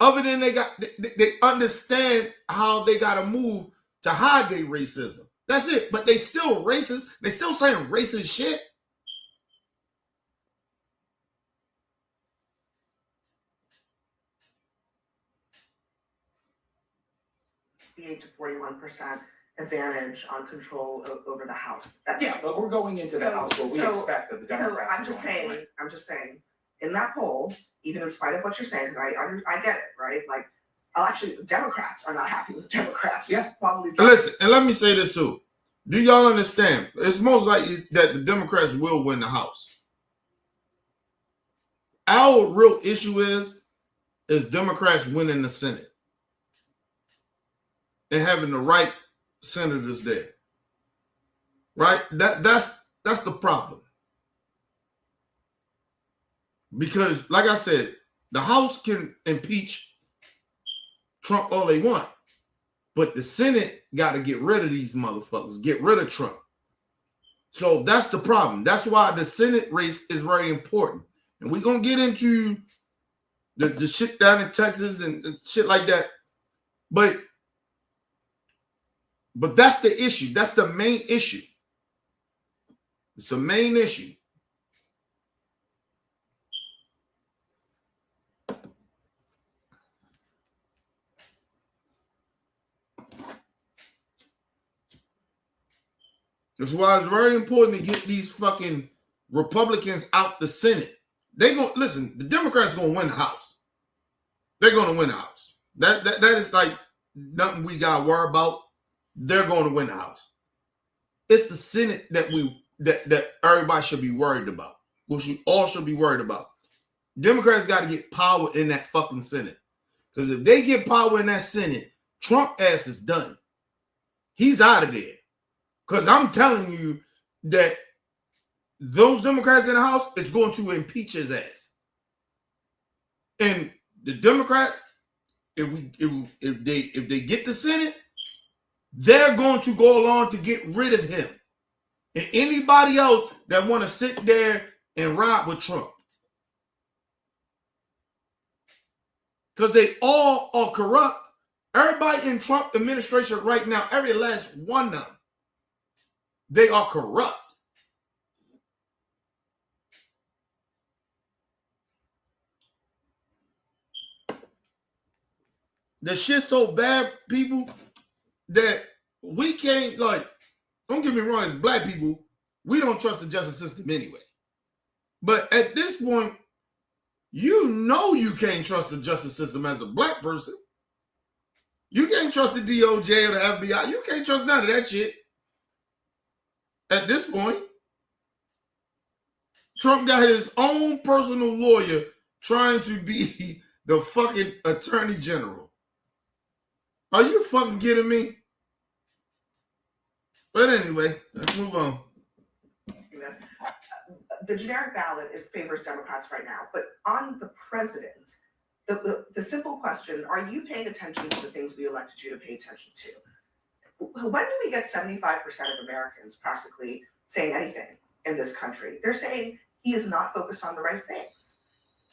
Speaker 1: other than they understand how they got to move to hide their racism. That's it. But they still racist. They still saying racist shit.
Speaker 3: 8 to 41% advantage on control over the House.
Speaker 4: Yeah, but we're going into the House where we expect that the Democrats
Speaker 3: I'm just saying, in that poll, even in spite of what you're saying, because I get it, right? Like, Democrats are not happy with Democrats.
Speaker 4: Yeah,
Speaker 3: probably.
Speaker 1: Listen, and let me say this too. Do y'all understand? It's most likely that the Democrats will win the House. Our real issue is Democrats winning the Senate and having the right senators there. Right? That's the problem. Because, like I said, the House can impeach Trump all they want, but the Senate got to get rid of these motherfuckers, get rid of Trump. So that's the problem. That's why the Senate race is very important. And we're going to get into the shit down in Texas and shit like that. But that's the issue. That's the main issue. It's the main issue. That's why it's very important to get these fucking Republicans out the Senate. They gonna listen. The Democrats gonna win the House. They're gonna win the House. That is like nothing we gotta worry about. They're going to win the House. It's the Senate that everybody should be worried about. We all should be worried about. Democrats got to get power in that fucking Senate. Because if they get power in that Senate, Trump ass is done. He's out of there. Because I'm telling you that those Democrats in the House is going to impeach his ass. And the Democrats, if they get the Senate, they're going to go along to get rid of him. And anybody else that want to sit there and ride with Trump. Because they all are corrupt. Everybody in Trump administration right now, every last one of them, they are corrupt. The shit's so bad, people, that we can't, like, don't get me wrong, as black people, we don't trust the justice system anyway. But at this point, you know you can't trust the justice system as a black person. You can't trust the DOJ or the FBI. You can't trust none of that shit. At this point, Trump got his own personal lawyer trying to be the fucking attorney general. Are you fucking kidding me? But anyway, let's move on.
Speaker 3: The generic ballot favors Democrats right now, but on the president, the simple question, are you paying attention to the things we elected you to pay attention to? When do we get 75% of Americans practically saying anything in this country? They're saying he is not focused on the right things.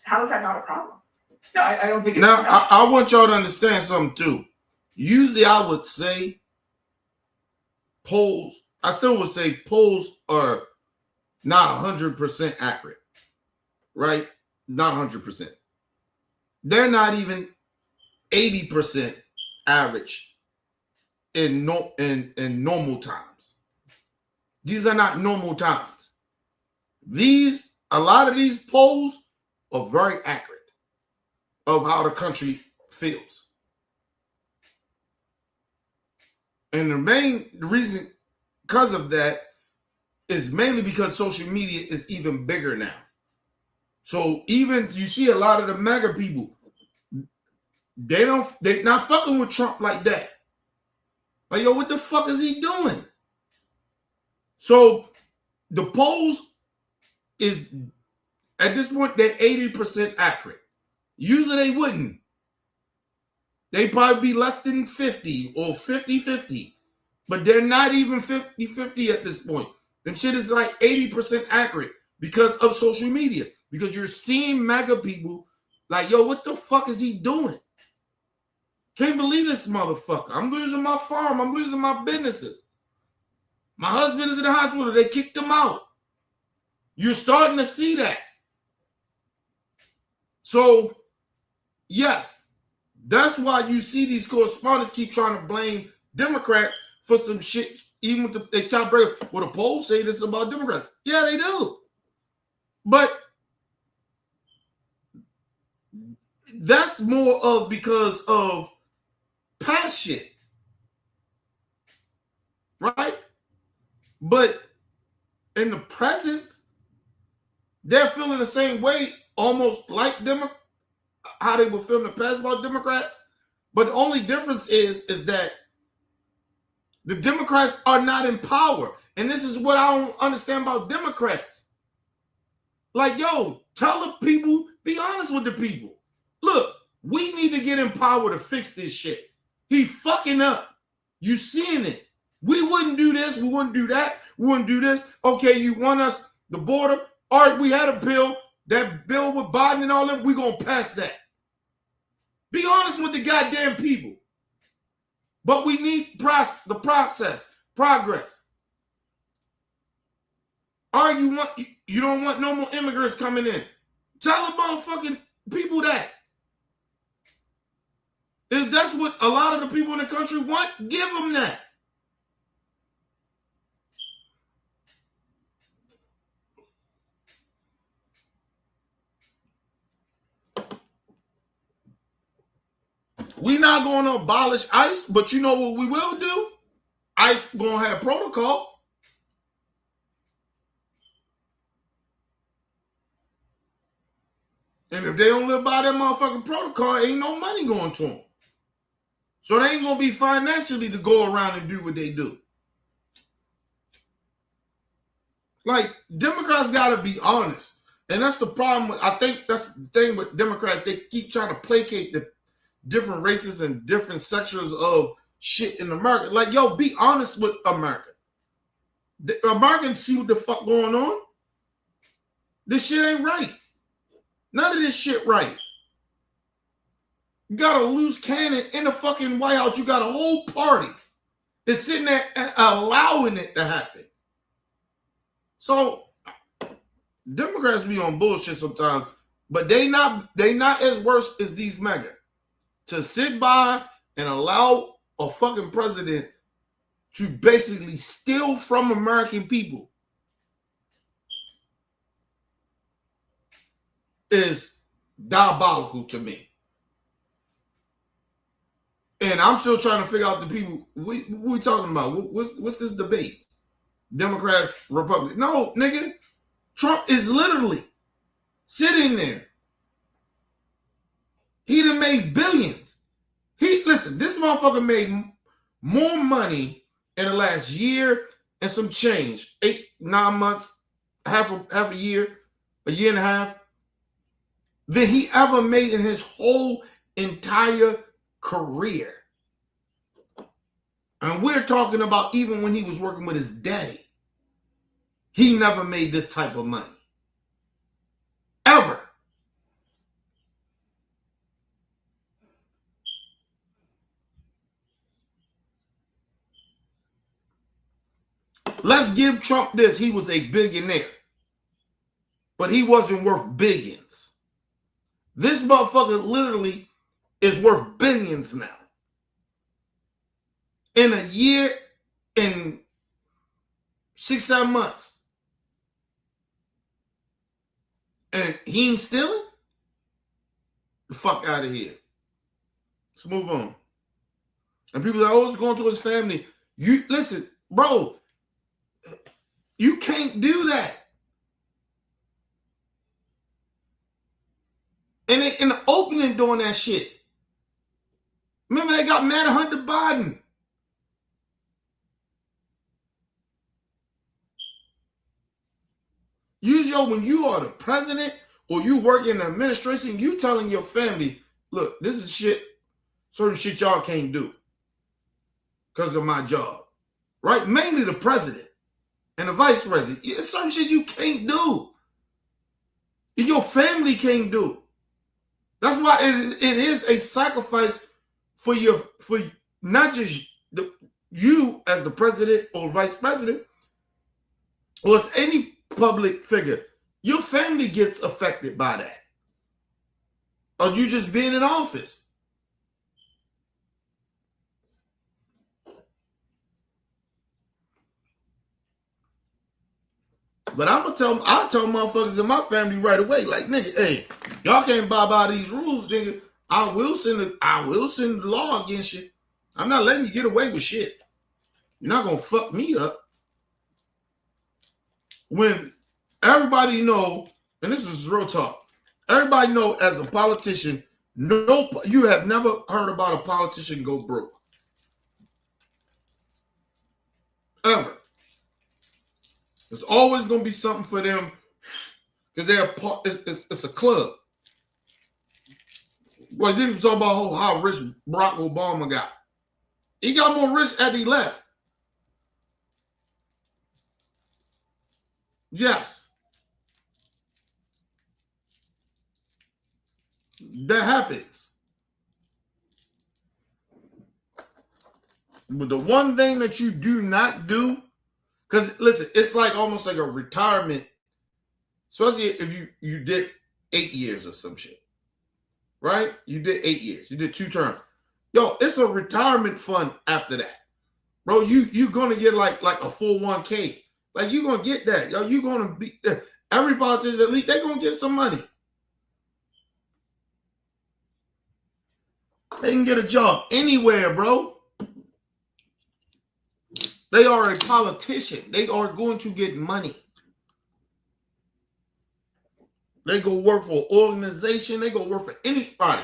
Speaker 3: How is that not a problem?
Speaker 4: No, I don't think it's...
Speaker 1: Now, I want y'all to understand something too. Usually I would say polls, I still would say polls are not 100% accurate, right? Not 100%. They're not even 80% average in normal times. These are not normal times. A lot of these polls are very accurate of how the country feels. And the main reason because of that is mainly because social media is even bigger now. So even you see a lot of the MAGA people, they're not fucking with Trump like that. Like, yo, what the fuck is he doing? So the polls is, at this point, they're 80% accurate. Usually they wouldn't. They'd probably be less than 50 or 50-50. But they're not even 50-50 at this point. Them shit is like 80% accurate because of social media. Because you're seeing MAGA people Like, yo, what the fuck is he doing? Can't believe this motherfucker. I'm losing my farm. I'm losing my businesses. My husband is in the hospital. They kicked him out. You're starting to see that. So, yes, that's why you see these correspondents keep trying to blame Democrats for some shit. Even with they try to bring up, well, the polls say this about Democrats. Yeah, they do. But that's more of because of past shit. Right? But in the present, they're feeling the same way, almost like how they were feeling in the past about Democrats. But the only difference is that the Democrats are not in power. And this is what I don't understand about Democrats. Like, yo, tell the people, be honest with the people. Look, we need to get in power to fix this shit. He fucking up. You seeing it. We wouldn't do this. We wouldn't do that. We wouldn't do this. Okay, you want us, the border. All right, we had a bill. That bill with Biden and all that, we're going to pass that. Be honest with the goddamn people. But we need the process, progress. All right, you don't want no more immigrants coming in. Tell the motherfucking people that. If that's what a lot of the people in the country want, give them that. We're not going to abolish ICE, but you know what we will do? ICE going to have protocol. And if they don't live by that motherfucking protocol, ain't no money going to them. So they ain't going to be financially to go around and do what they do. Like, Democrats got to be honest. And that's the problem. I think that's the thing with Democrats. They keep trying to placate the different races and different sectors of shit in America. Like, yo, be honest with America. The Americans see what the fuck going on. This shit ain't right. None of this shit right. You got a loose cannon in the fucking White House. You got a whole party that's sitting there and allowing it to happen. So, Democrats be on bullshit sometimes, but they not as worse as these mega. To sit by and allow a fucking president to basically steal from American people is diabolical to me. And I'm still trying to figure out the people, what we talking about? What's this debate? Democrats, Republicans. No, nigga. Trump is literally sitting there. He done made billions. Listen, this motherfucker made more money in the last year and some change. 8-9 months, half a year, a year and a half, than he ever made in his whole entire career. And we're talking about even when he was working with his daddy. He never made this type of money. Ever. Let's give Trump this. He was a billionaire. But he wasn't worth billions. This motherfucker literally is worth billions now. In a year, in 6-7 months. And he ain't stealing? The fuck out of here. Let's move on. And people are always going to his family. You listen, bro. You can't do that. And they in the opening doing that shit. Remember they got mad at Hunter Biden. Usually when you are the president or you work in the administration, you telling your family, look, this is shit, certain shit y'all can't do because of my job. Right? Mainly the president and the vice president. It's certain shit you can't do. Your family can't do. That's why it is a sacrifice for not just you as the president or vice president, or as any public figure. Your family gets affected by that. Or you just being in office. But I'll tell motherfuckers in my family right away, like, nigga, hey, y'all can't buy by these rules, nigga. I will send the law against you. I'm not letting you get away with shit. You're not gonna fuck me up. When everybody know, and this is real talk, everybody know as a politician, you have never heard about a politician go broke. Ever. There's always gonna be something for them because they're part. It's a club. Well, you talk about how rich Barack Obama got. He got more rich after he left. Yes. That happens. But the one thing that you do not do, because listen, it's like almost like a retirement, especially if you did 8 years or some shit. Right? You did 8 years. You did 2 terms. Yo, it's a retirement fund after that. Bro, you're gonna get like a 401k. Like you're gonna get that. Yo, you're gonna be every politician at least they're gonna get some money. They can get a job anywhere, bro. They are a politician. They are going to get money. They go work for an organization. They go work for anybody.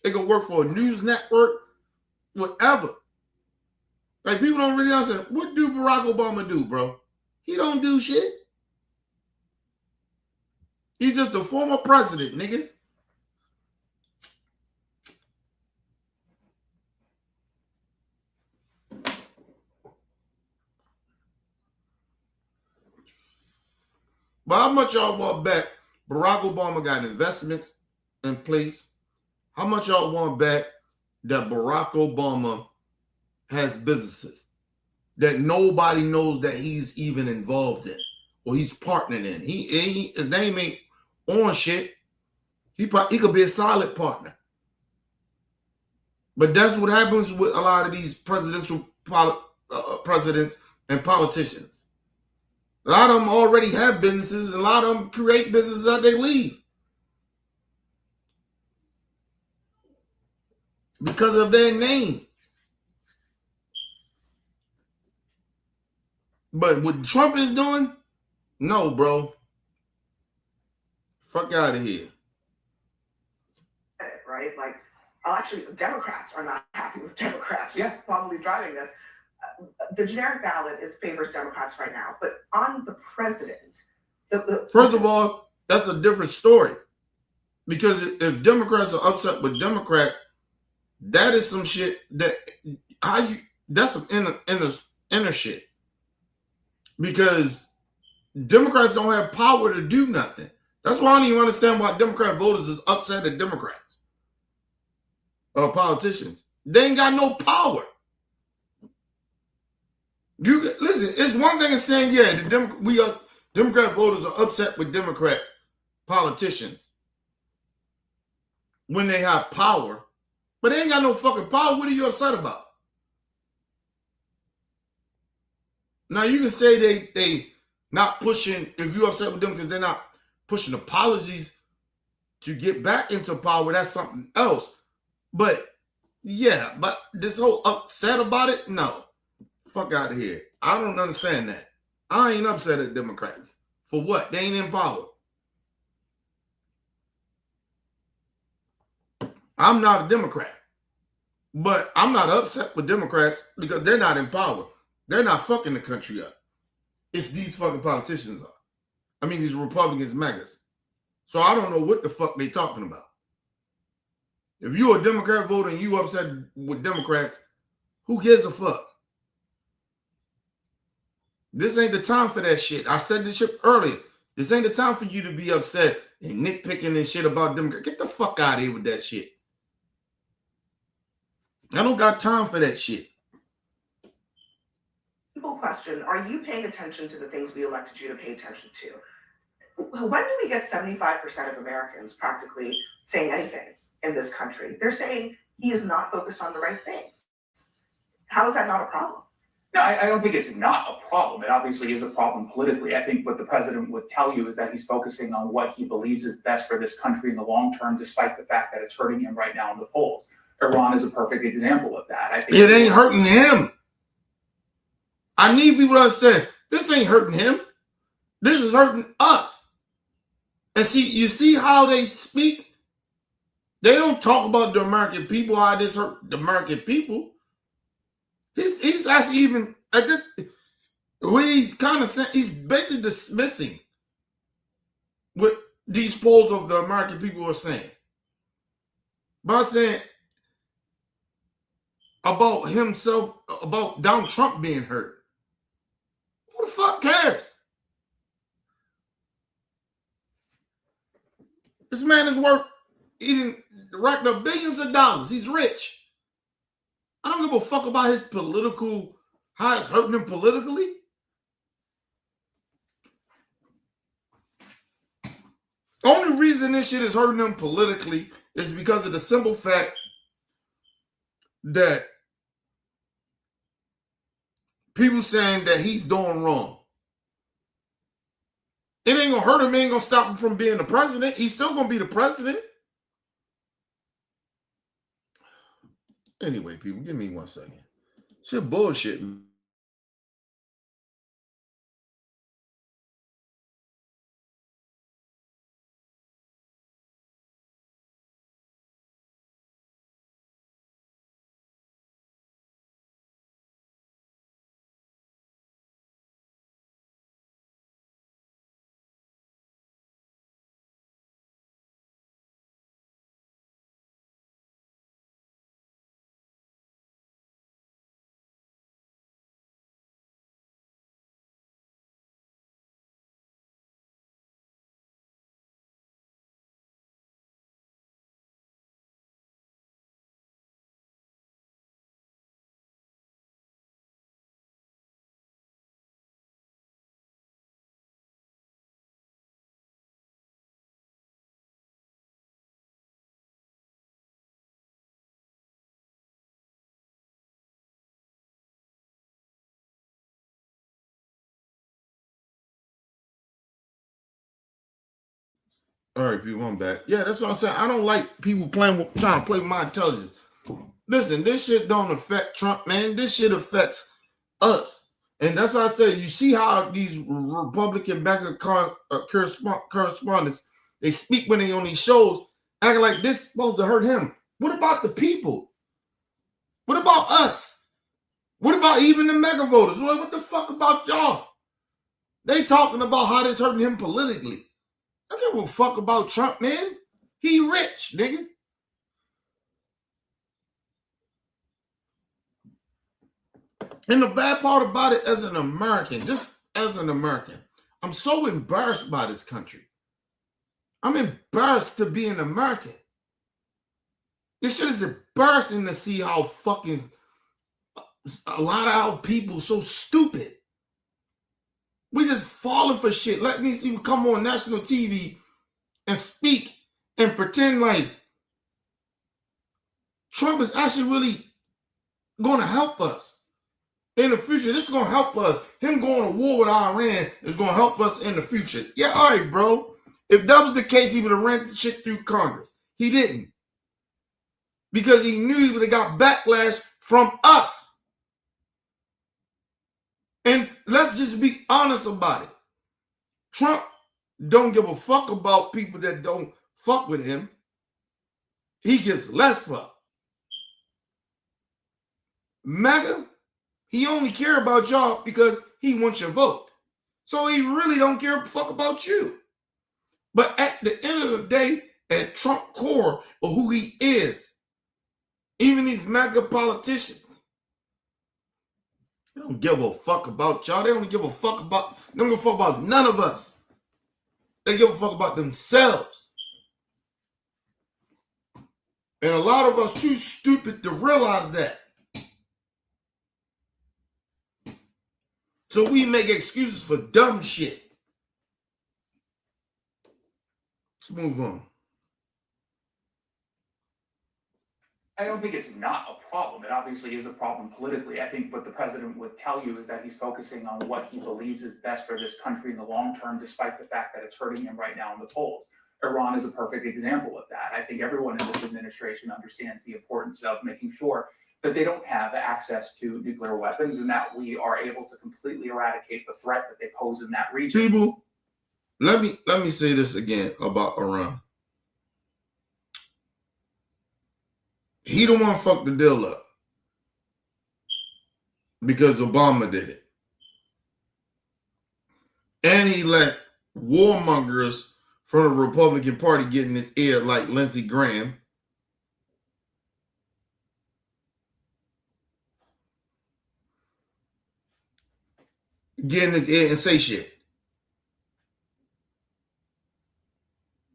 Speaker 1: They go work for a news network, whatever. Like people don't really understand. What do Barack Obama do, bro? He don't do shit. He's just a former president, nigga. But how much y'all want back? Barack Obama got investments in place. How much y'all want back that Barack Obama has businesses that nobody knows that he's even involved in or he's partnering in? His name ain't on shit. He could be a solid partner. But that's what happens with a lot of these presidents and politicians. A lot of them already have businesses, and a lot of them create businesses that they leave. Because of their name. But what Trump is doing, no, bro. Fuck out of here.
Speaker 3: Right? Like, actually, Democrats are not happy with Democrats. Yeah, probably driving this. The generic ballot favors Democrats right now, but on the president,
Speaker 1: first of all, that's a different story. Because if Democrats are upset with Democrats, that is some shit that's some inner shit. Because Democrats don't have power to do nothing. That's why I don't even understand why Democrat voters is upset at Democrats or politicians. They ain't got no power. Listen, it's one thing is saying, yeah, Democrat voters are upset with Democrat politicians when they have power, but they ain't got no fucking power. What are you upset about? Now you can say they not pushing, if you're upset with them because they're not pushing the policies to get back into power, that's something else. But yeah, but this whole upset about it, no. Fuck out of here. I don't understand that. I ain't upset at Democrats. For what? They ain't in power. I'm not a Democrat. But I'm not upset with Democrats because they're not in power. They're not fucking the country up. It's these fucking politicians are. I mean, these Republicans, MAGAs. So I don't know what the fuck they talking about. If you're a Democrat voter and you upset with Democrats, who gives a fuck? This ain't the time for that shit. I said this shit earlier. This ain't the time for you to be upset and nitpicking and shit about them. Get the fuck out of here with that shit. I don't got time for that shit.
Speaker 3: Simple question. Are you paying attention to the things we elected you to pay attention to? When do we get 75% of Americans practically saying anything in this country? They're saying he is not focused on the right things. How is that not a problem?
Speaker 4: No, I don't think it's not a problem. It obviously is a problem politically. I think what the president would tell you is that he's focusing on what he believes is best for this country in the long term, despite the fact that it's hurting him right now in the polls. Iran is a perfect example of that. I think
Speaker 1: it ain't hurting him. I need people to understand this ain't hurting him. This is hurting us. And see, you see how they speak? They don't talk about the American people, how this hurt the American people. He's actually even at this. He's kind of he's basically dismissing what these polls of the American people are saying. But I'm saying about himself, about Donald Trump being hurt. Who the fuck cares? This man is worth eating racked up billions of dollars. He's rich. I don't give a fuck about his political, how it's hurting him politically. The only reason this shit is hurting him politically is because of the simple fact that people saying that he's doing wrong. It ain't gonna hurt him, it ain't gonna stop him from being the president. He's still gonna be the president. Anyway, people, give me 1 second. Shit bullshit. All right, people, I'm back. Yeah, that's what I'm saying. I don't like people trying to play with my intelligence. Listen, this shit don't affect Trump, man. This shit affects us. And that's why I say, you see how these Republican banker correspondents, they speak when they on these shows, acting like this is supposed to hurt him. What about the people? What about us? What about even the mega voters? What the fuck about y'all? They talking about how this hurting him politically. I don't give a fuck about Trump, man. He rich, nigga. And the bad part about it, as an American, just as an American, I'm so embarrassed by this country. I'm embarrassed to be an American. This shit is embarrassing to see how fucking a lot of our people so stupid. We just falling for shit. Let these people come on national TV and speak and pretend like Trump is actually really going to help us in the future. This is going to help us. Him going to war with Iran is going to help us in the future. Yeah, all right, bro. If that was the case, he would have ran the shit through Congress. He didn't. Because he knew he would have got backlash from us. And let's just be honest about it. Trump don't give a fuck about people that don't fuck with him. He gives less fuck. MAGA, he only care about y'all because he wants your vote. So he really don't care a fuck about you. But at the end of the day, at Trump core of who he is, even these MAGA politicians, they don't give a fuck about y'all. They don't give a fuck about, they don't give a fuck about none of us. They give a fuck about themselves. And a lot of us too stupid to realize that. So we make excuses for dumb shit. Let's move on.
Speaker 4: I don't think it's not a problem. It obviously is a problem politically. I think what the president would tell you is that he's focusing on what he believes is best for this country in the long term, despite the fact that it's hurting him right now in the polls. Iran is a perfect example of that. I think everyone in this administration understands the importance of making sure that they don't have access to nuclear weapons and that we are able to completely eradicate the threat that they pose in that region.
Speaker 1: People, let me say this again about Iran. He don't want to fuck the deal up because Obama did it. And he let warmongers from the Republican Party get in his ear like Lindsey Graham. Get in his ear and say shit.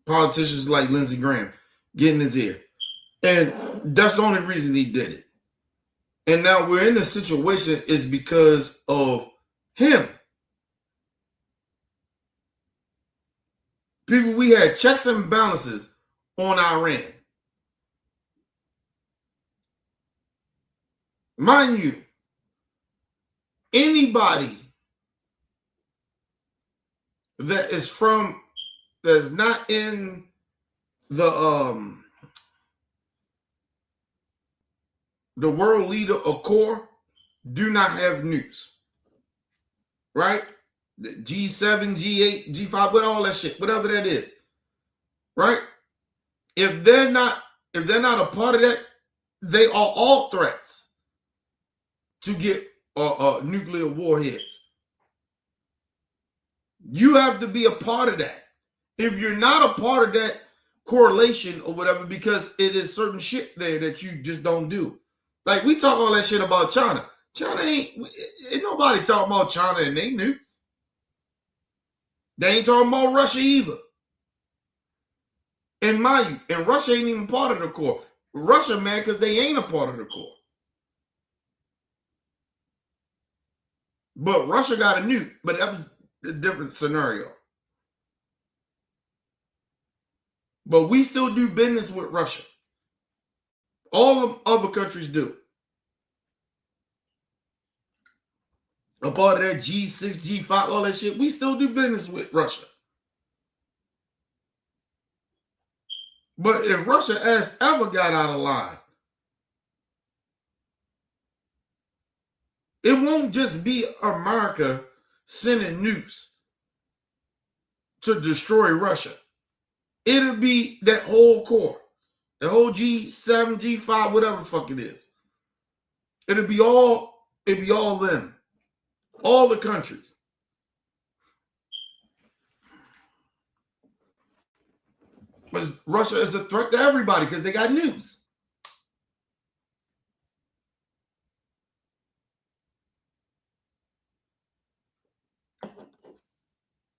Speaker 1: Politicians like Lindsey Graham get in his ear. And that's the only reason he did it. And now we're in this situation is because of him. People, we had checks and balances on Iran. Mind you, anybody that is that's not in the world leader Accord do not have nukes. Right? The G7, G8, G5, with all that shit, whatever that is. Right? If they're not a part of that, they are all threats to get nuclear warheads. You have to be a part of that. If you're not a part of that correlation or whatever, because it is certain shit there that you just don't do. Like, we talk all that shit about China. China ain't nobody talking about China and they nukes. They ain't talking about Russia either. And mind you, and Russia ain't even part of the core. Russia, man, because they ain't a part of the core. But Russia got a nuke, but that was a different scenario. But we still do business with Russia. All of other countries do. A part of that G6, G5, all that shit, we still do business with Russia. But if Russia has ever got out of line, it won't just be America sending nukes to destroy Russia. It'll be that whole core. The whole G7, G5, whatever the fuck it is. It'll be all them. All the countries. But Russia is a threat to everybody because they got nukes.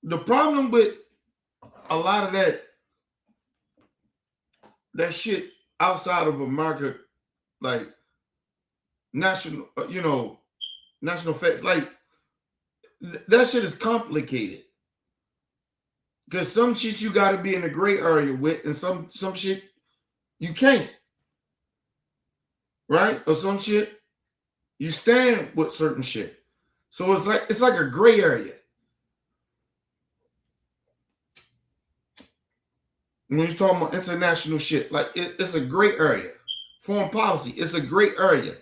Speaker 1: The problem with a lot of that shit outside of America, like national facts, like that shit is complicated. Because some shit you got to be in a gray area with, and some shit you can't. Right? Or some shit you stand with certain shit. So it's like a gray area. When you're talking about international shit, like it's a gray area. Foreign policy, it's a gray area.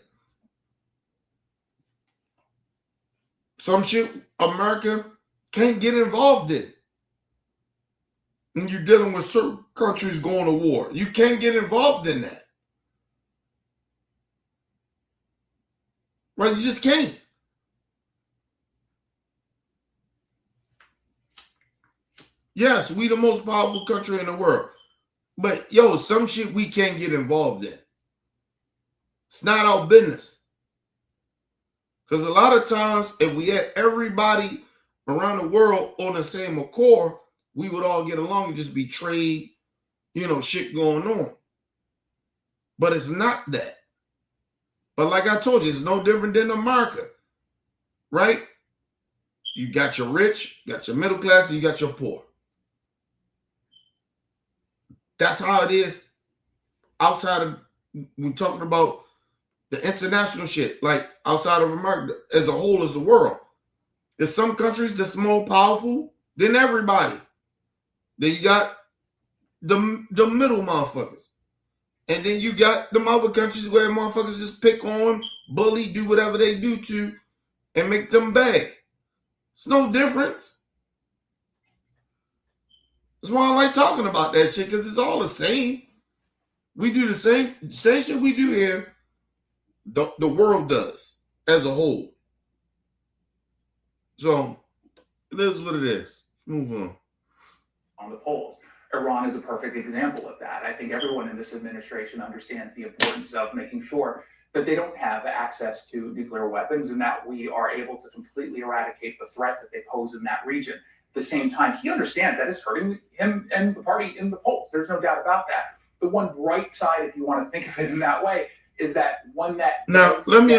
Speaker 1: Some shit America can't get involved in. When you're dealing with certain countries going to war, you can't get involved in that. Right? You just can't. Yes, we the most powerful country in the world. But, some shit we can't get involved in. It's not our business. Because a lot of times, if we had everybody around the world on the same accord, we would all get along and just be trade, shit going on. But it's not that. But like I told you, it's no different than America, right? You got your rich, you got your middle class, and you got your poor. That's how it is outside of, we're talking about the international shit, like outside of America, as a whole, as the world. There's some countries that's more powerful than everybody. Then you got the middle motherfuckers. And then you got them other countries where motherfuckers just pick on, bully, do whatever they do to, and make them beg. It's no difference. That's why I like talking about that shit, because it's all the same. We do the same shit we do here, the world does as a whole. So it is what it is. Move
Speaker 4: on the polls. Iran is a perfect example of that. I think everyone in this administration understands the importance of making sure that they don't have access to nuclear weapons and that we are able to completely eradicate the threat that they pose in that region. At the same time, he understands that it's hurting him and the party in the polls. There's no doubt about that. The one bright side, if you want to think of it in that way, is that one that...
Speaker 1: Now, let me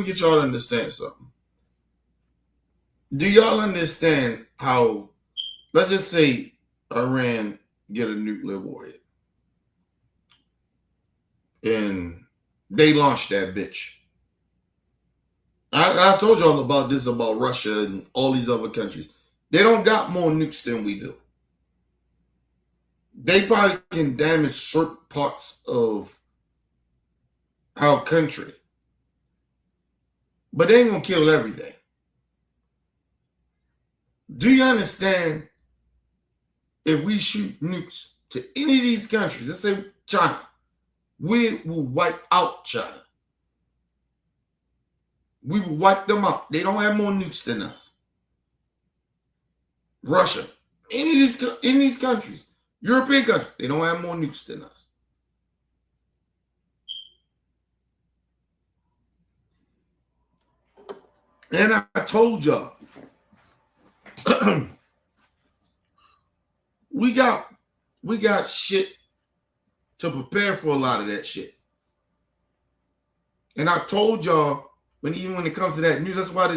Speaker 1: get y'all to understand something. Do y'all understand how, let's just say Iran get a nuclear warhead and they launch that bitch? I told y'all about this, about Russia and all these other countries. They don't got more nukes than we do. They probably can damage certain parts of our country, but they ain't gonna kill everything. Do you understand? If we shoot nukes to any of these countries, let's say China, we will wipe out China. We will wipe them out. They don't have more nukes than us. Russia, any of these countries, European countries, they don't have more nukes than us. And I told y'all, we got shit to prepare for a lot of that shit. And I told y'all, even when it comes to that news, that's why I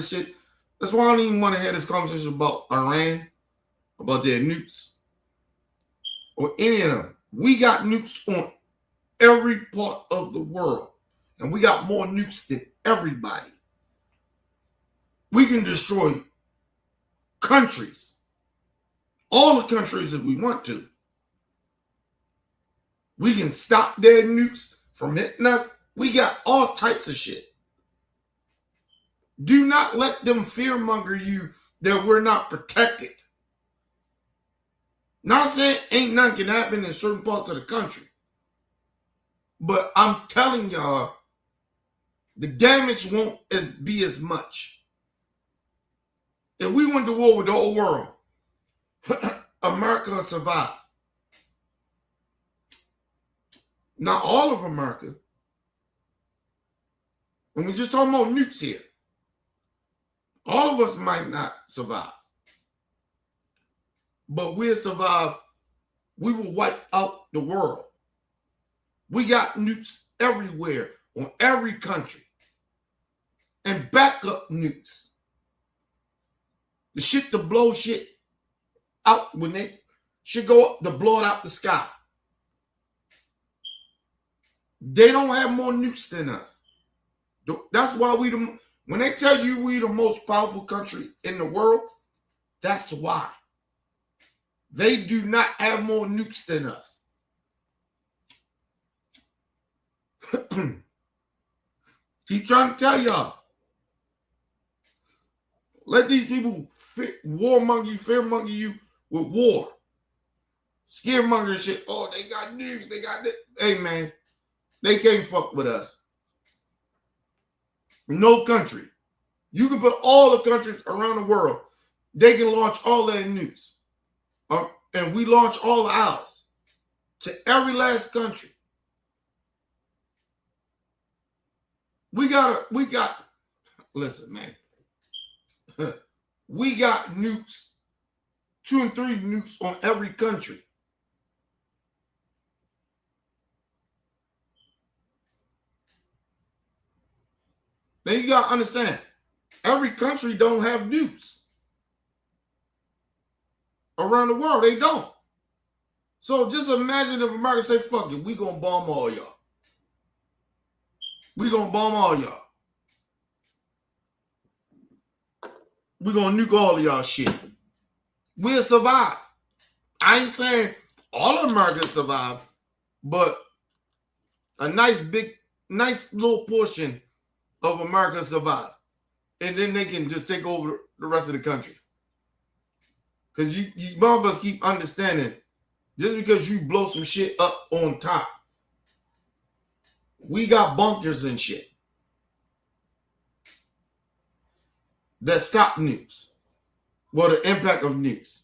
Speaker 1: don't even want to have this conversation about Iran, about their nukes, or any of them. We got nukes on every part of the world. And we got more nukes than everybody. We can destroy countries. All the countries if we want to. We can stop their nukes from hitting us. We got all types of shit. Do not let them fearmonger you that we're not protected. Not saying ain't nothing can happen in certain parts of the country. But I'm telling y'all, the damage won't be as much. If we went to war with the whole world, America will survive. Not all of America. And we're just talking about nukes here. All of us might not survive. But we'll survive. We will wipe out the world. We got nukes everywhere, on every country. And backup nukes. The shit to blow shit out when they shit go up to blow it out the sky. They don't have more nukes than us. That's why when they tell you we the most powerful country in the world, that's why. They do not have more nukes than us. Keep trying to tell y'all. Let these people fearmonger you with war. Scaremonger shit. Oh, they got nukes. They got this. Hey, man. They can't fuck with us. No country. You can put all the countries around the world. They can launch all their nukes. And we launch all ours. To every last country. Listen, man. We got nukes 2 and 3 nukes on every country. Then you gotta understand, every country don't have nukes. Around the world, they don't. So just imagine if America say, fuck it, we gonna bomb all y'all. We gonna bomb all y'all. We gonna nuke all of y'all shit. We'll survive. I ain't saying all of America survive, but a nice little portion of America survive. And then they can just take over the rest of the country. Because you motherfuckers keep understanding, just because you blow some shit up on top, we got bunkers and shit that stop nukes. Well, the impact of nukes.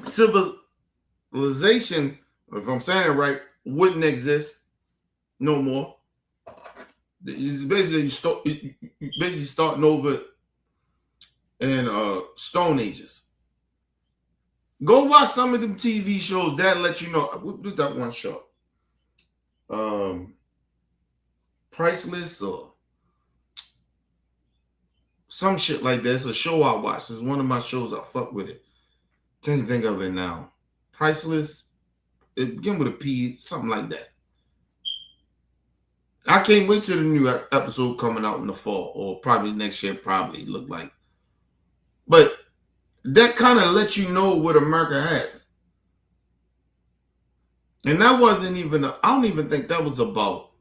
Speaker 1: Civilization, if I'm saying it right, wouldn't exist no more. It's basically you basically starting over in Stone Ages. Go watch some of them TV shows that let you know. What's that one show? Priceless or some shit like that. It's a show I watch. It's one of my shows. I fuck with it. Can't think of it now. Priceless. It begin with a P, something like that. I can't wait till the new episode coming out in the fall, or probably next year, probably look like. But that kind of lets you know what America has. And that wasn't even, I don't even think that was about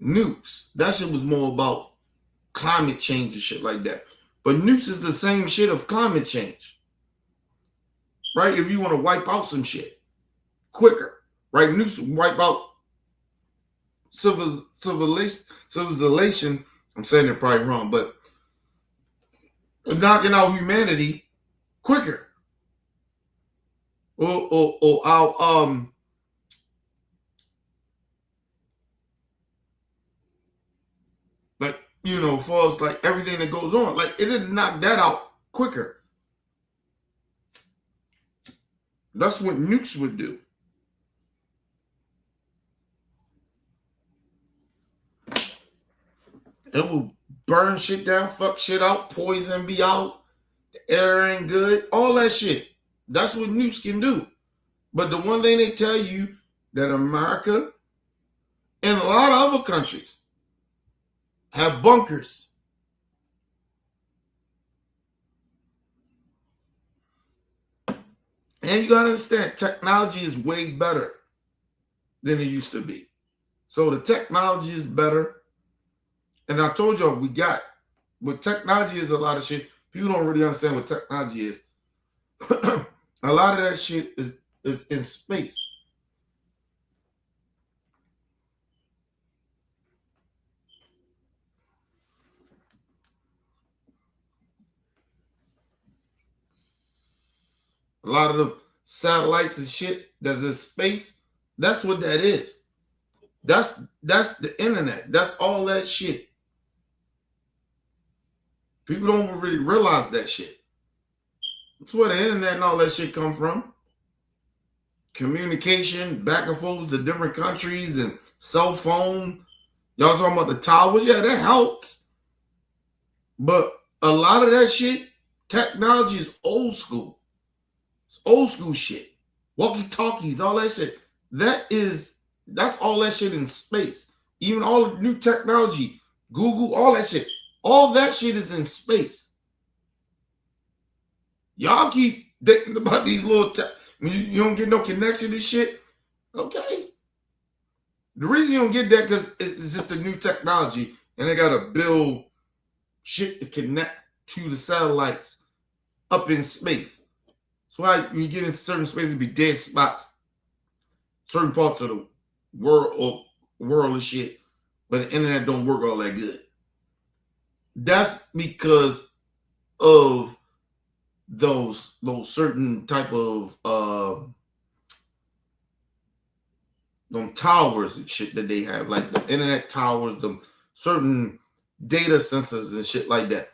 Speaker 1: nukes. That shit was more about climate change and shit like that. But nukes is the same shit of climate change. Right? If you want to wipe out some shit quicker, right? Nukes wipe out civilization. I'm saying it probably wrong, but knocking out humanity quicker. Or our like, you know, for us, like everything that goes on, like it didn't knock that out quicker. That's what nukes would do. It will burn shit down, fuck shit out, poison be out, the air ain't good, all that shit. That's what nukes can do. But the one thing they tell you that America and a lot of other countries have bunkers. And you gotta understand, technology is way better than it used to be. So the technology is better. And I told y'all what technology is a lot of shit. People don't really understand what technology is. A lot of that shit is in space. A lot of the satellites and shit that's in space, that's what that is. That's the internet. That's all that shit. People don't really realize that shit. That's where the internet and all that shit come from. Communication, back and forth to different countries and cell phone. Y'all talking about the towers? Yeah, that helps. But a lot of that shit, technology is old school. It's old school shit. Walkie-talkies, all that shit. That's all that shit in space. Even all the new technology, Google, all that shit. All that shit is in space. Y'all keep thinking about these little you don't get no connection to shit. Okay. The reason you don't get that because it's just the new technology and they gotta build shit to connect to the satellites up in space. That's why when you get in certain spaces, be dead spots. Certain parts of the world and shit, but the internet don't work all that good. That's because of those certain type of them towers and shit that they have, like the internet towers, the certain data sensors and shit like that.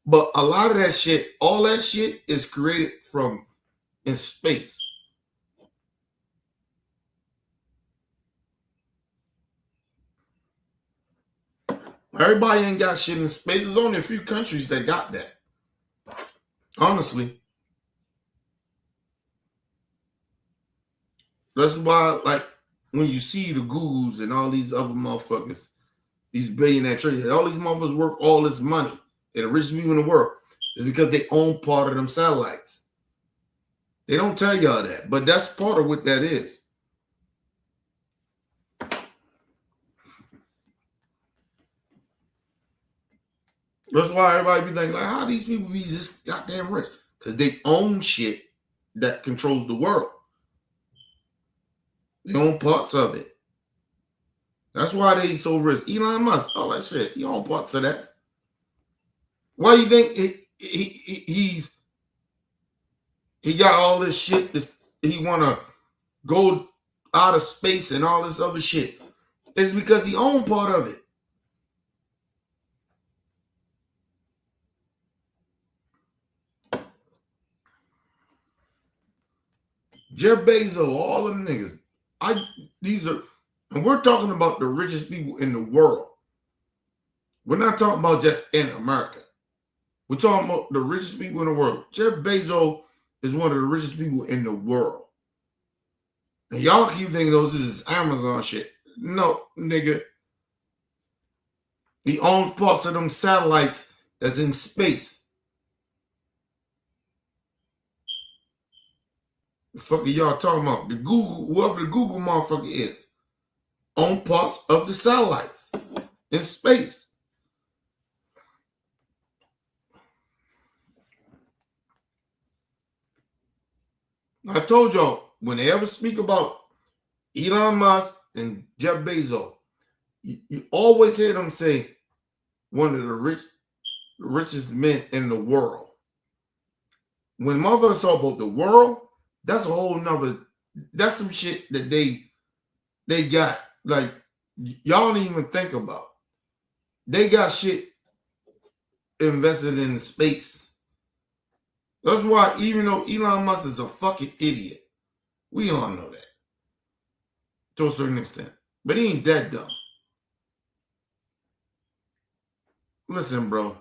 Speaker 1: But a lot of that shit, all that shit is created from in space. Everybody ain't got shit in space. There's only a few countries that got that. Honestly. That's why, like, when you see the Googles and all these other motherfuckers, these billionaire traders, all these motherfuckers worth all this money. They're the richest people in the world. It's because they own part of them satellites. They don't tell y'all that, but that's part of what that is. That's why everybody be thinking, like, how these people be this goddamn rich? Because they own shit that controls the world. They own parts of it. That's why they so rich. Elon Musk, all that shit. He own parts of that. Why do you think he got all this shit? He want to go out of space and all this other shit. It's because he owned part of it. Jeff Bezos, all them niggas. And we're talking about the richest people in the world. We're not talking about just in America. We're talking about the richest people in the world. Jeff Bezos is one of the richest people in the world. And y'all keep thinking those is Amazon shit. No, nigga. He owns parts of them satellites that's in space. The fuck are y'all talking about? The Google, whoever the Google motherfucker is, own parts of the satellites in space. I told y'all, when they ever speak about Elon Musk and Jeff Bezos, you always hear them say one of the richest men in the world. When motherfuckers talk about the world, that's a whole nother, that's some shit that they got, like, y'all don't even think about. They got shit invested in space. That's why, even though Elon Musk is a fucking idiot, we all know that to a certain extent, but he ain't that dumb. Listen, bro,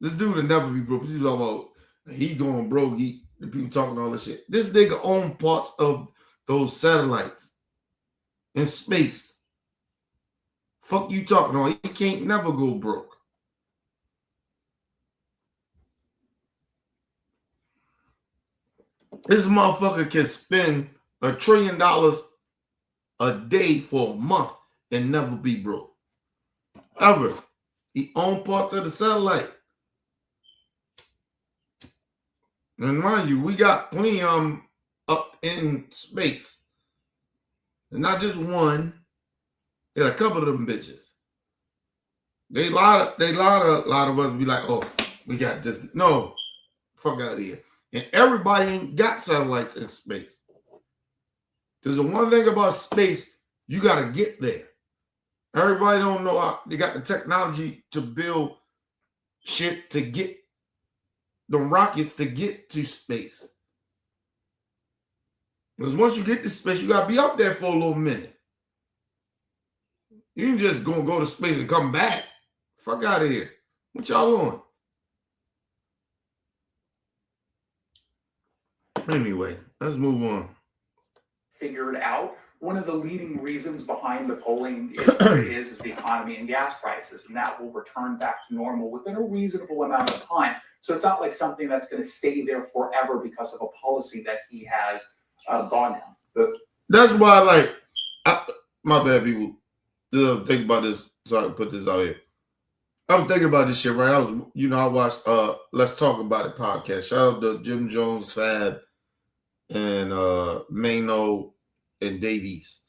Speaker 1: this dude will never be broke. People talking about he going broke. The people talking all this shit. This nigga own parts of those satellites in space. Fuck you talking about? He can't never go broke. This motherfucker can spend $1 trillion a day for a month and never be broke. Ever. He owns parts of the satellite. And mind you, we got plenty of them up in space. And not just one. Got a couple of them bitches. A lot of us be like, oh, we got just no. Fuck out of here. And everybody ain't got satellites in space. There's the one thing about space, you got to get there. Everybody don't know how they got the technology to build shit to get them rockets to get to space. Because once you get to space, you got to be up there for a little minute. You ain't just going to go to space and come back. Fuck out of here. What y'all on? Anyway, let's move on.
Speaker 4: Figured out one of the leading reasons behind the polling is what it is the economy and gas prices, and that will return back to normal within a reasonable amount of time. So it's not like something that's going to stay there forever because of a policy that he has gone down.
Speaker 1: That's why, like, my bad, people. Think about this. Sorry to put this out here. I was thinking about this shit, right? I watched Let's Talk About It podcast. Shout out to Jim Jones, Fab, and Mano and Davies.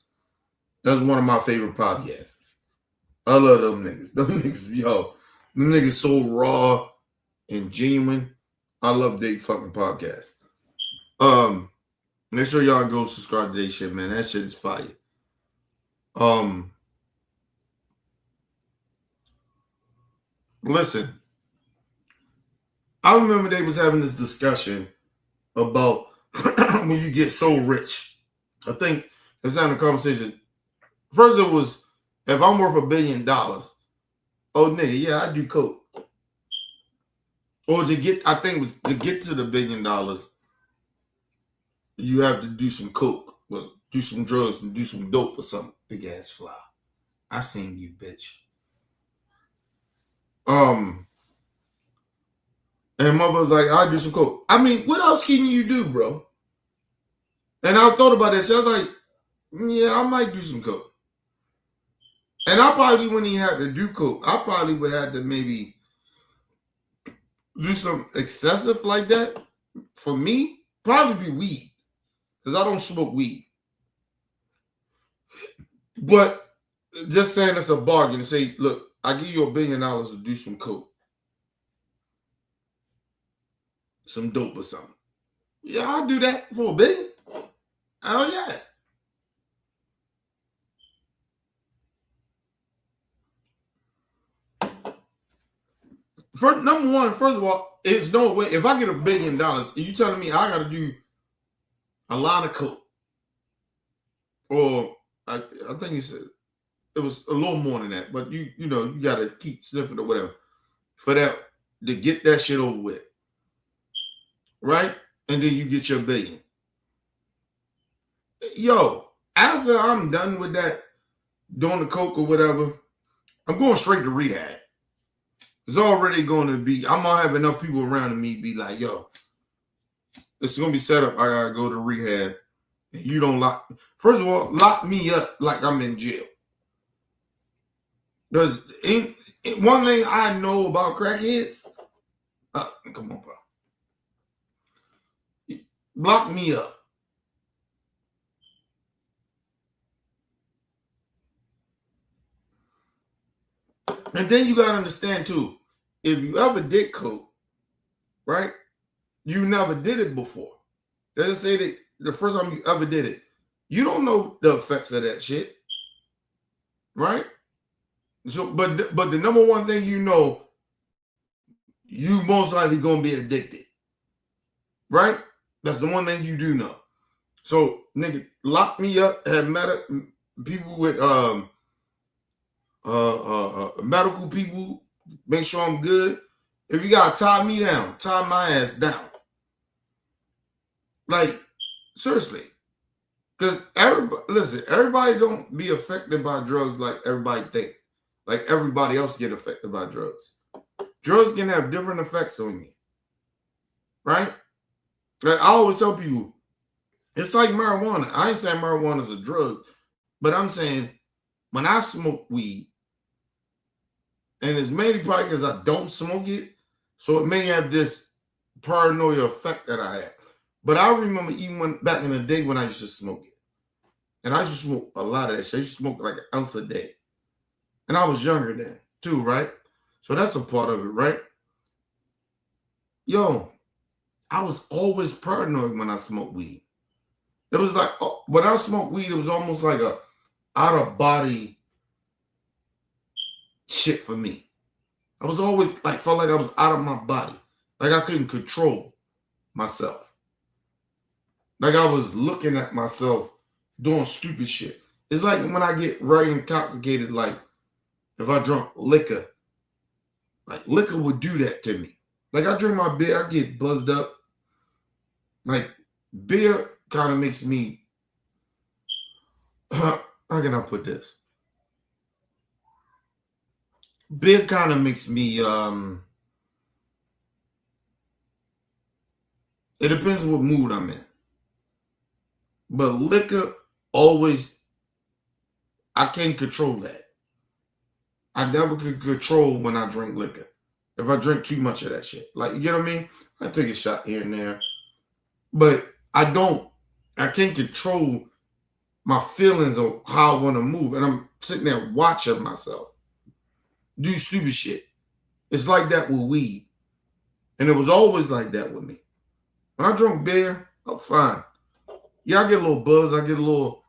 Speaker 1: That's one of my favorite podcasts. I love them niggas. Them niggas so raw and genuine. I love their fucking podcast. Make sure y'all go subscribe to their shit, man. That shit is fire. listen, I remember they was having this discussion about when you get so rich. I think it was having a conversation. First, it was if I'm worth $1 billion, oh nigga, yeah, I do coke. Or to get, I think it was to get to the $1 billion, you have to do some coke, or do some drugs, and do some dope or something. Big ass fly. I seen you, bitch. And mother was like, I'll do some coke. I mean, what else can you do, bro? And I thought about that shit. I was like, yeah, I might do some coke. And I probably wouldn't even have to do coke. I probably would have to maybe do some excessive like that. For me, probably be weed. Because I don't smoke weed. But just saying it's a bargain to say, look, I give you $1 billion to do some coke. Some dope or something. Yeah, I'll do that for $1 billion. Oh yeah. Number one, first of all, it's no way. If I get $1 billion, you telling me I got to do a line of coke, or I think you said it was a little more than that, but you got to keep sniffing or whatever for that to get that shit over with, right? And then you get your $1 billion. Yo, after I'm done with that, doing the coke or whatever, I'm going straight to rehab. It's already going to be, I'm going to have enough people around me be like, yo, it's going to be set up. I got to go to rehab. And you don't first of all, lock me up like I'm in jail. Because one thing I know about crackheads, come on, bro. Lock me up. And then you got to understand, too, if you ever did coke, right, you never did it before. Let's say that the first time you ever did it, you don't know the effects of that shit, right? So, but the number one thing you know, you most likely going to be addicted, right? That's the one thing you do know. So, nigga, lock me up, have people with medical people, make sure I'm good. If you gotta tie me down, tie my ass down. Like, seriously. Because everybody don't be affected by drugs like everybody think. Like everybody else get affected by drugs. Drugs can have different effects on you. Right? Like I always tell people, it's like marijuana. I ain't saying marijuana is a drug, but I'm saying when I smoke weed, and it's mainly probably because I don't smoke it, so it may have this paranoia effect that I have. But I remember even back in the day when I used to smoke it. And I used to smoke a lot of that shit. I used to smoke like an ounce a day. And I was younger then, too, right? So that's a part of it, right? Yo, I was always paranoid when I smoked weed. It was like, when I smoked weed, it was almost like a out-of-body shit for me. I was always like, felt like I was out of my body. Like I couldn't control myself. Like I was looking at myself doing stupid shit. It's like when I get very intoxicated, like if I drunk liquor, like liquor would do that to me. Like I drink my beer, I get buzzed up. Like beer kind of makes me, how can I put this? Beer kind of makes me, it depends what mood I'm in. But liquor always, I can't control that. I never could control when I drink liquor. If I drink too much of that shit. Like, you get what I mean? I take a shot here and there. But I can't control my feelings of how I want to move. And I'm sitting there watching myself do stupid shit. It's like that with weed. And it was always like that with me. When I drink beer, I'm fine. Yeah, I get a little buzz. I get a little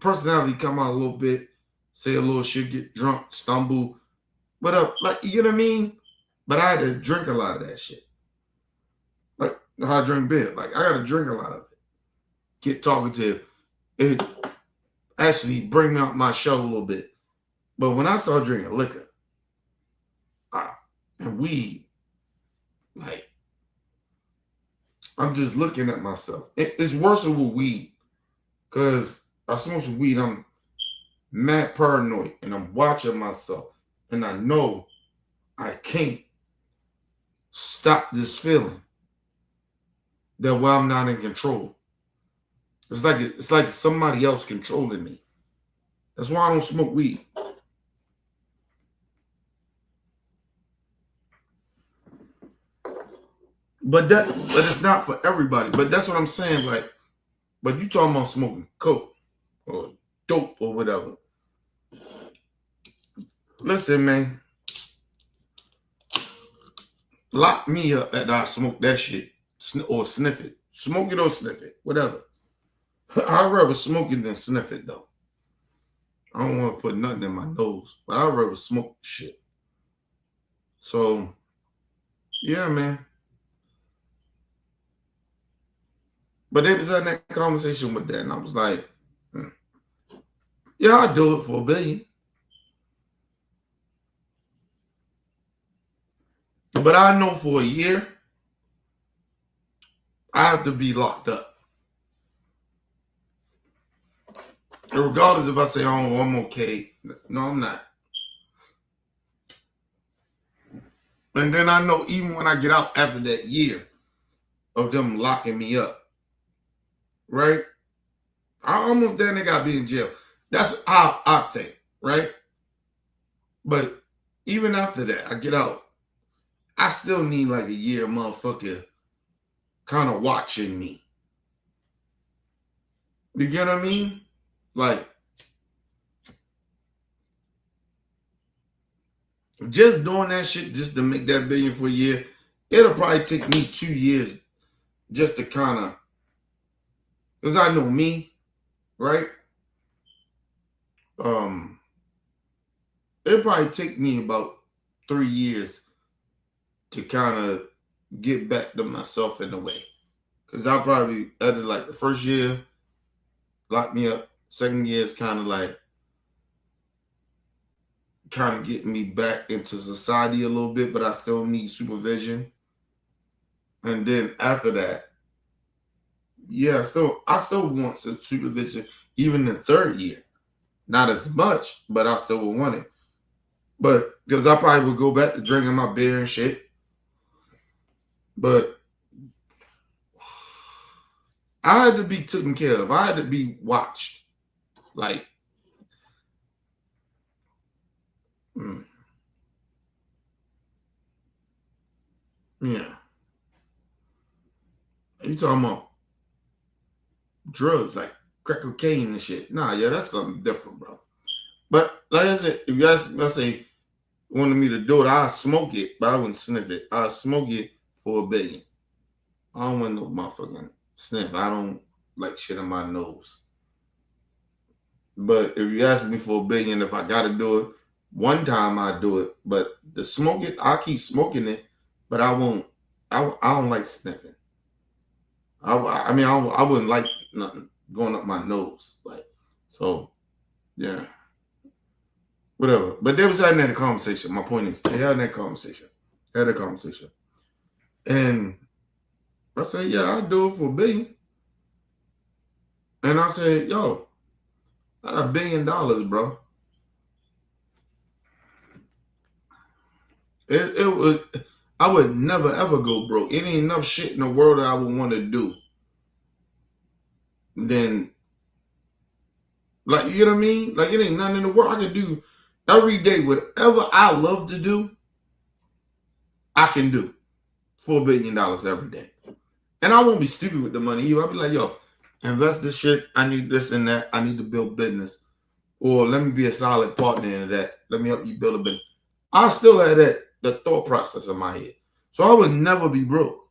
Speaker 1: personality come out a little bit. Say a little shit, get drunk, stumble. But like, you know what I mean? But I had to drink a lot of that shit. Like how I drink beer. Like I gotta drink a lot of it. Get talkative. It actually bring out my show a little bit. But when I start drinking liquor and weed, like I'm just looking at myself. It's worse with weed. Cause I smoke some weed, I'm mad paranoid and I'm watching myself. And I know I can't stop this feeling that while I'm not in control. It's like somebody else controlling me. That's why I don't smoke weed. But it's not for everybody. But that's what I'm saying. Like, but you talking about smoking coke or dope or whatever. Listen, man. Lock me up that I smoke that shit or sniff it. Smoke it or sniff it, whatever. I'd rather smoke it than sniff it, though. I don't want to put nothing in my nose, but I'd rather smoke shit. So, yeah, man. But they was having that conversation with that, and I was like, yeah, I'll do it for $1 billion. But I know for a year, I have to be locked up. And regardless if I say, oh, I'm okay. No, I'm not. And then I know even when I get out after that year of them locking me up, right? I almost then they got to be in jail. That's how I think, right? But even after that, I get out. I still need like a year, motherfucker, kind of watching me. You get what I mean? Like, just doing that shit just to make that $1 billion for a year, it'll probably take me 2 years just to kind of, because I know me, right? It'll probably take me about 3 years to kind of get back to myself in a way. Because I'll probably, either like the first year, lock me up. Second year is kind of like, kind of getting me back into society a little bit, but I still need supervision. And then after that, yeah, I still want some supervision, even the third year. Not as much, but I still would want it. But because I probably would go back to drinking my beer and shit. But I had to be taken care of. I had to be watched. Like, yeah. You talking about drugs like crack cocaine and shit? Nah, yeah, that's something different, bro. But like I said, if you guys, let's say, wanted me to do it, I'll smoke it, but I wouldn't sniff it. I'll smoke it for $1 billion. I don't want no motherfucking sniff. I don't like shit in my nose. But if you ask me for $1 billion, if I gotta do it, one time I do it. But the smoke it, I'll keep smoking it, but I won't. I don't like sniffing. I wouldn't like nothing going up my nose, like, so, yeah, whatever. But they was having that conversation. My point is, they had that conversation. And I said, yeah, I'll do it for $1 billion. And I said, yo, I got $1 billion, bro. I would never ever go broke. It ain't enough shit in the world that I would want to do. Then, like, you know what I mean? Like, it ain't nothing in the world I can do every day. Whatever I love to do, I can do for $1 billion every day. And I won't be stupid with the money either. I'll be like, yo, invest this shit. I need this and that. I need to build business. Or let me be a solid partner in that. Let me help you build a business. I still have the thought process in my head. So I would never be broke.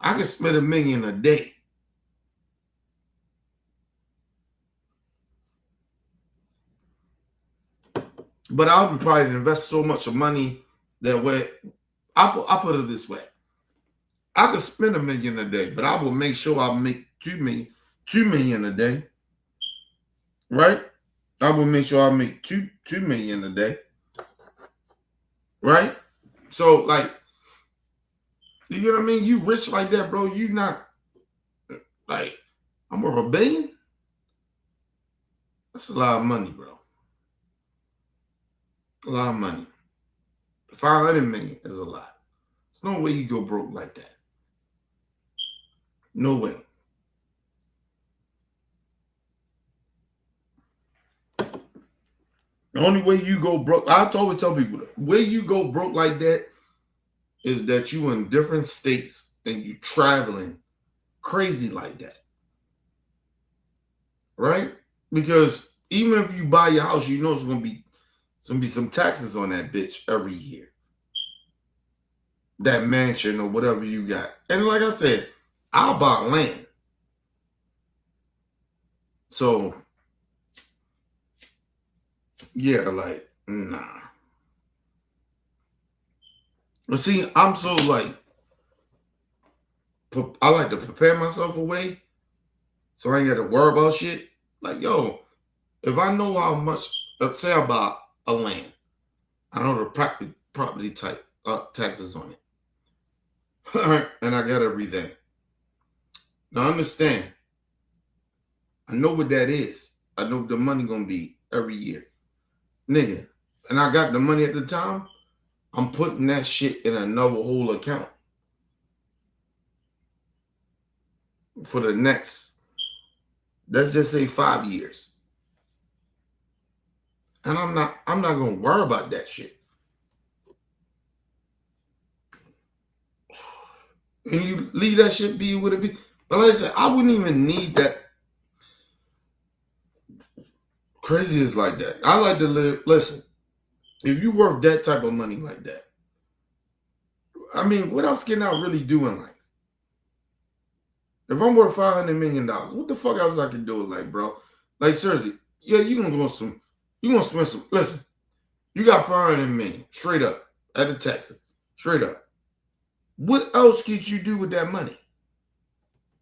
Speaker 1: I could spend $1 million a day. But I would probably invest so much of money that way. I put it this way. I could spend $1 million a day, but I will make sure I make $2 million a day. Right? I will make sure I make $2 million a day. Right? So, like, you know what I mean? You rich like that, bro. You not like, I'm worth $1 billion. That's a lot of money, bro. A lot of money. 500 million is a lot. There's no way you go broke like that. No way. The only way you go broke, I always tell people, the way you go broke like that is that you in different states and you traveling crazy like that. Right? Because even if you buy your house, you know it's gonna be some taxes on that bitch every year. That mansion or whatever you got. And like I said, I'll buy land. So yeah, like, nah. But see, I'm so like, I like to prepare myself away so I ain't got to worry about shit. Like, yo, if I know how much, let's say I buy a land, I know the property type taxes on it. And I got everything. Now understand, I know what that is. I know what the money gonna be every year. Nigga, and I got the money at the time, I'm putting that shit in another whole account for the next, let's just say 5 years. And I'm not gonna worry about that shit. And you leave that shit be what it be. But like I said, I wouldn't even need that. Crazy is like that. I like to live. Listen, if you worth that type of money like that, I mean, what else can I really do in life? If I'm worth $500 million, what the fuck else I can do with life, bro? Like seriously, yeah, you gonna spend some. Listen, you got $500 million straight up at the Texas, straight up. What else could you do with that money?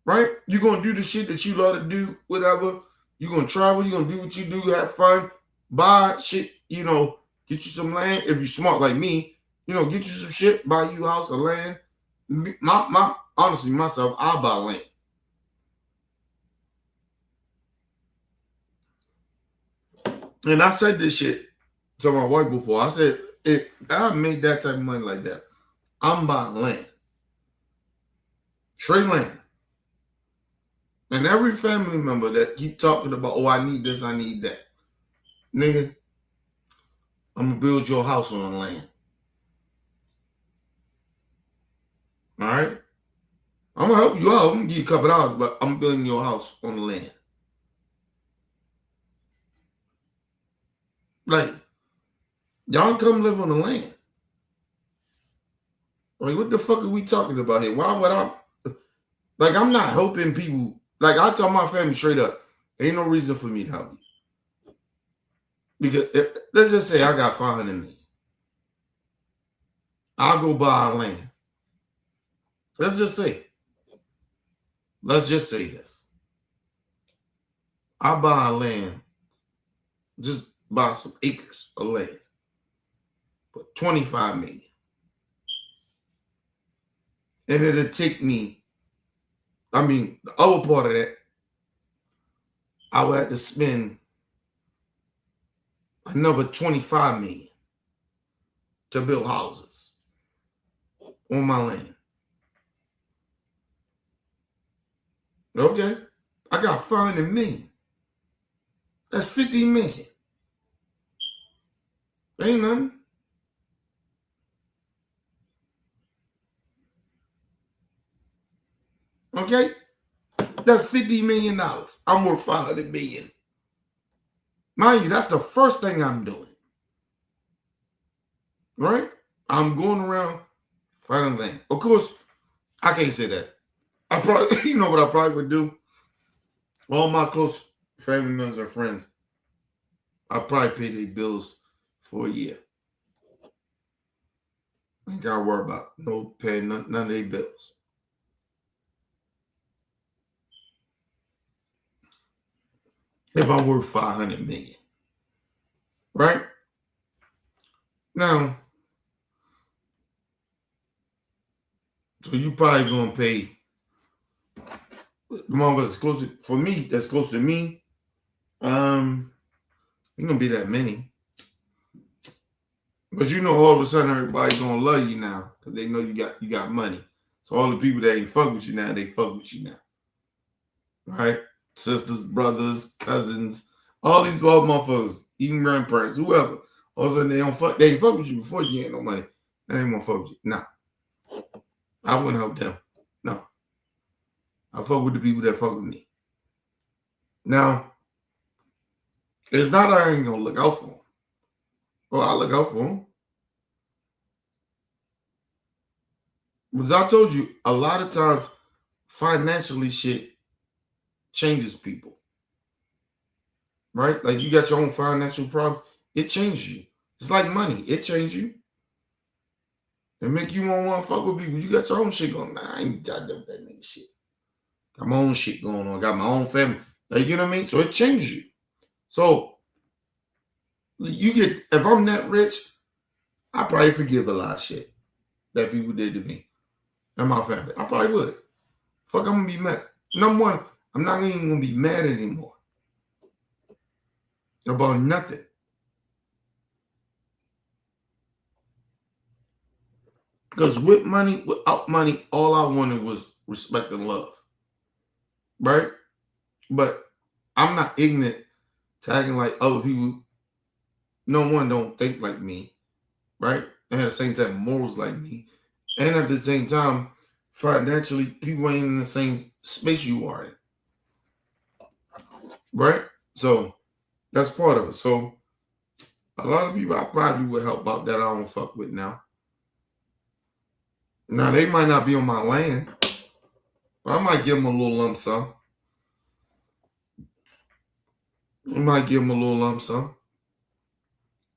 Speaker 1: Right? You're gonna do the shit that you love to do, whatever. You're gonna travel, you're gonna do what you do, have fun, buy shit, you know, get you some land. If you're smart like me, you know, get you some shit, buy you a house or land. Honestly, myself, I'll buy land. And I said this shit to my wife before. I said, if I made that type of money like that, I'm buying land. Straight land. And every family member that keep talking about, oh, I need this, I need that. Nigga, I'm going to build your house on the land. All right? I'm going to help you out. I'm going to give you a couple dollars, but I'm building your house on the land. Like, y'all come live on the land. Like, what the fuck are we talking about here? Why would I? Like, I'm not helping people. Like, I tell my family straight up, ain't no reason for me to help you. Because, let's just say I got $500 million. I'll go buy a land. Let's just say this. I buy a land, just buy some acres of land for $25 million. And it'll take me, the other part of that, I would have to spend another $25 million to build houses on my land. Okay, I got $500 million. That's $50 million. Ain't nothing. Okay? That's $50 million. I'm worth $500 million. Mind you, that's the first thing I'm doing. Right? I'm going around finding land. Of course, I can't say that. I probably, you know what I probably would do? All my close family members and friends, I probably pay their bills for a year. Ain't got to worry about no paying none of their bills. If I'm worth $500 million, right? Now, so you probably gonna pay the motherfuckers that's close for me, that's close to me. Ain't gonna be that many. But you know, all of a sudden everybody gonna love you now because they know you got money. So all the people that ain't fuck with you now, they fuck with you now. Right? Sisters, brothers, cousins, all these old motherfuckers, even grandparents, whoever. All of a sudden they ain't fuck with you before you ain't no money. They ain't gonna fuck with you. Nah. I wouldn't help them. No. I fuck with the people that fuck with me. Now, it's not that I ain't gonna look out for them. Well, I look out for them. But as I told you, a lot of times financially shit changes people. Right? Like you got your own financial problems, it changes you. It's like money, it changes you. It make you want to fuck with people. You got your own shit going on. Nah, I ain't got that nigga shit. Got my own shit going on. Got my own family. Like, you know what I mean? So it changes you. So you get, if I'm that rich, I probably forgive a lot of shit that people did to me and my family. I probably would. Fuck, I'm gonna be mad. Number one, I'm not even gonna be mad anymore about nothing. Because with money, without money, all I wanted was respect and love. Right? But I'm not ignorant to acting like other people. No one don't think like me. Right? And at the same time, morals like me. And at the same time, financially, people ain't in the same space you are in. Right? So that's part of it. So a lot of people I probably would help out that I don't fuck with now. Now, they might not be on my land, but I might give them a little lump sum. I might give them a little lump sum.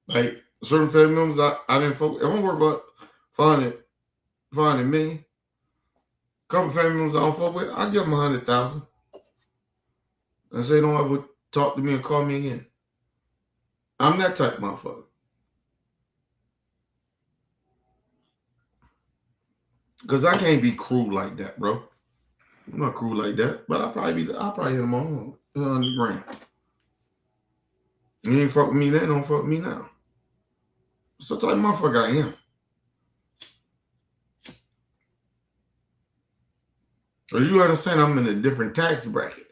Speaker 1: Like, certain family members I didn't fuck with. If I'm worth about 500 million, a couple family members I don't fuck with, I give them 100,000. And say don't ever talk to me and call me again. I'm that type of motherfucker. Because I can't be cruel like that, bro. I'm not cruel like that, but I'll probably hit them on the brain. You ain't fuck with me then, don't fuck with me now. That's the type of motherfucker I am. So you understand I'm in a different tax bracket.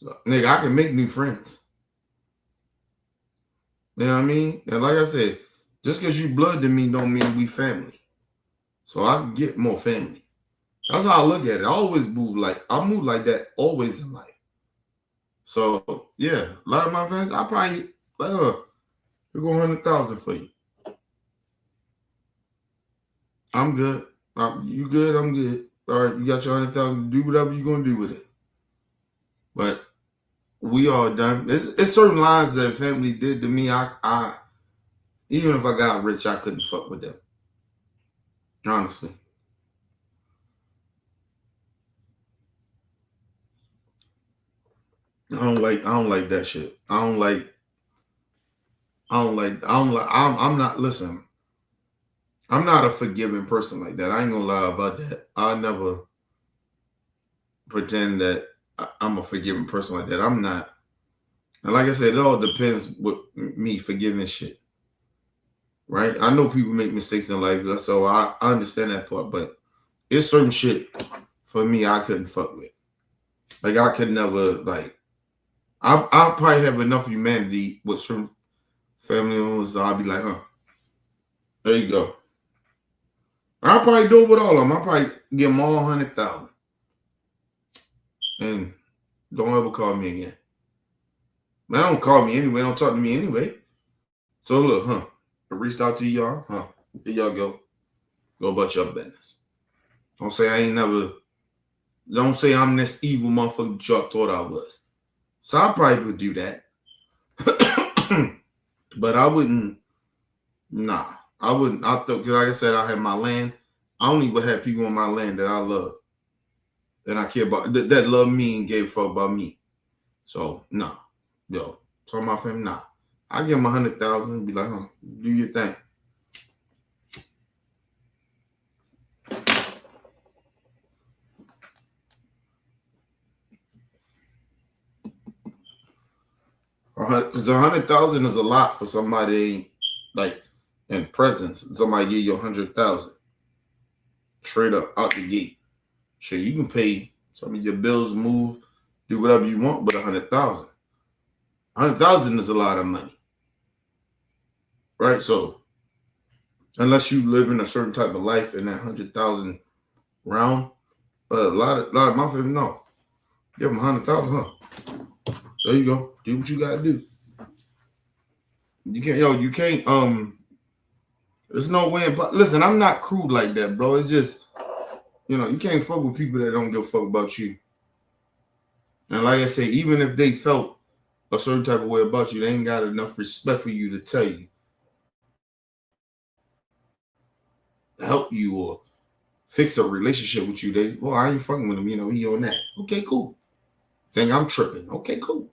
Speaker 1: So, nigga, I can make new friends. You know what I mean? And like I said, just because you blood to me don't mean we family. So I can get more family. That's how I look at it. I always move like that always in life. So yeah, a lot of my friends, I probably like, we go 100,000 for you. I'm good. You good? I'm good. All right, you got your 100,000. Do whatever you're gonna do with it. But we all done. It's certain lines that family did to me. I even if I got rich, I couldn't fuck with them. Honestly. I don't like that shit. I'm not a forgiving person like that. I ain't gonna lie about that. I never pretend that I'm a forgiving person like that. I'm not. And like I said, it all depends with me forgiving shit. Right? I know people make mistakes in life, so I understand that part, but it's certain shit for me I couldn't fuck with. Like I could never like I'll probably have enough humanity with certain family members, so I'll be like, there you go. I'll probably do it with all of them. I'll probably give them all 100,000. And don't ever call me again. Man, don't call me anyway. Don't talk to me anyway. So look, I reached out to y'all, here y'all go. Go about your business. Don't say I'm this evil motherfucker y'all thought I was. So I probably would do that. But I wouldn't. Nah, I wouldn't. I thought, because like I said, I have my land. I only would have people on my land that I love, that I care about, that love me and gave a fuck about me. So nah, yo, tell my family, nah. I give them 100,000 and be like, do your thing. Because 100,000 is a lot for somebody like in presence. Somebody give you 100,000 straight up out the gate. Sure, you can pay some of your bills, move, do whatever you want, but 100,000. 100,000 is a lot of money, right? So unless you live in a certain type of life in that 100,000 realm, a lot of my family, no, give them 100,000, huh? There you go. Do what you gotta do. You can't, there's no way, but listen, I'm not crude like that, bro. It's just, you can't fuck with people that don't give a fuck about you. And like I say, even if they felt a certain type of way about you, they ain't got enough respect for you to tell you, help you, or fix a relationship with you. I ain't fucking with him, he on that. Okay, cool. Think I'm tripping. Okay, cool.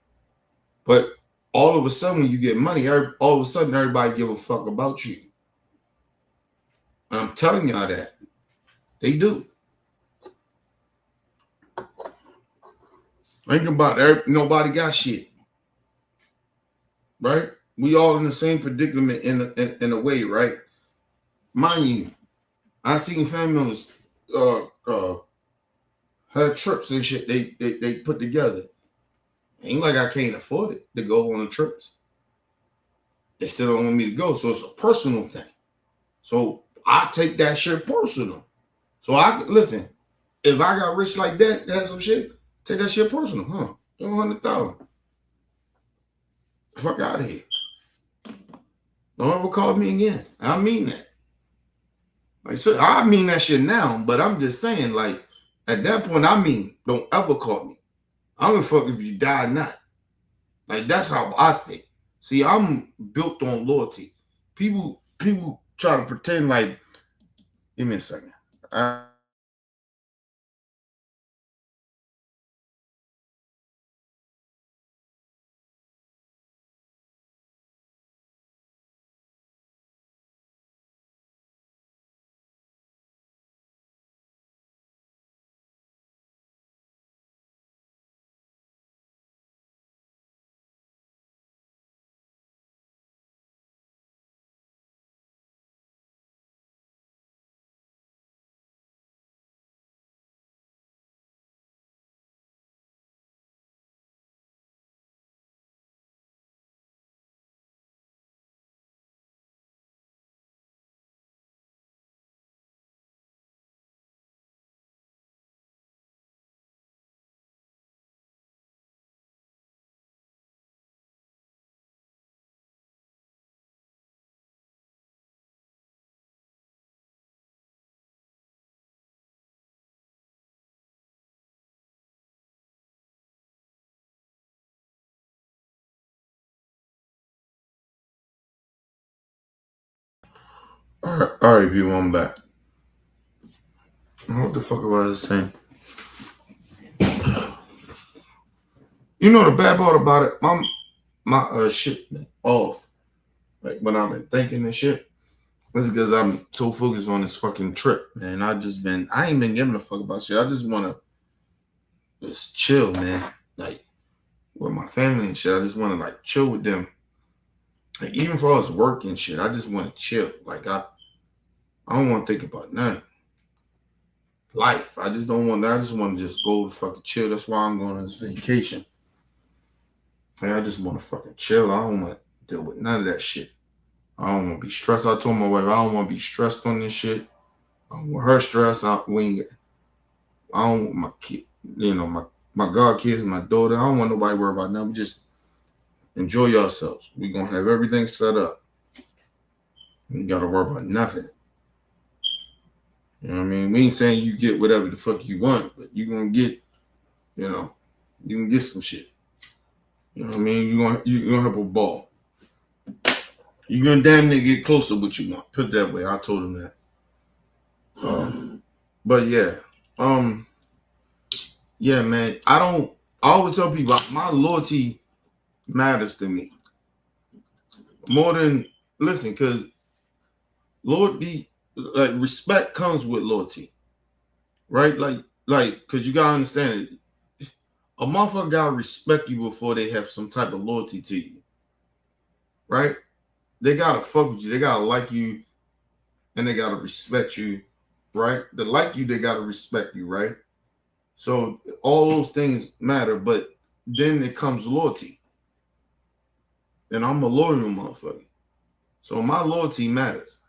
Speaker 1: But all of a sudden, when you get money, all of a sudden, everybody give a fuck about you. And I'm telling y'all that. They do. Think about it. Nobody got shit. Right? We all in the same predicament in a way, right? Mind you, I seen family members had trips and shit they put together. Ain't like I can't afford it to go on the trips. They still don't want me to go. So it's a personal thing. So I take that shit personal. So listen, if I got rich like that, that's some shit, take that shit personal, huh? 100,000. Fuck out of here. Don't ever call me again. I mean that. Like, so I mean that shit now, but I'm just saying, like, at that point, don't ever call me. I don't give a fuck if you die or not. Like, that's how I think. See, I'm built on loyalty. People try to pretend like, give me a second. All right, people, I'm back. What the fuck was I saying? The bad part about it, my shit off. Like, when I've been thinking and shit, it's because I'm so focused on this fucking trip, man. I ain't been giving a fuck about shit. I just want to just chill, man. Like, with my family and shit. I just want to, like, chill with them. Like, even for us work and shit, I just want to chill. Like, I don't want to think about nothing. Life. I just don't want that. I just want to just go to fucking chill. That's why I'm going on this vacation. Like, I just want to fucking chill. I don't want to deal with none of that shit. I don't want to be stressed. I told my wife I don't want to be stressed on this shit. I don't want her stressed. I don't want my kid, my god kids, my daughter. I don't want nobody worry about them. Just enjoy yourselves. We're going to have everything set up. You got to worry about nothing. You know what I mean? We ain't saying you get whatever the fuck you want, but you're going to get, you can get some shit. You know what I mean? You're gonna have a ball. You're gonna damn near get close to what you want. Put it that way. I told him that. But yeah, yeah, man. I always tell people my loyalty matters to me more than listen, because loyalty, like respect, comes with loyalty, right? Like, because you gotta understand it. A motherfucker gotta respect you before they have some type of loyalty to you, right? They gotta fuck with you. They gotta like you, and they gotta respect you, right? To like you, they gotta respect you, right? So all those things matter, but then it comes loyalty. And I'm a loyal motherfucker. So my loyalty matters.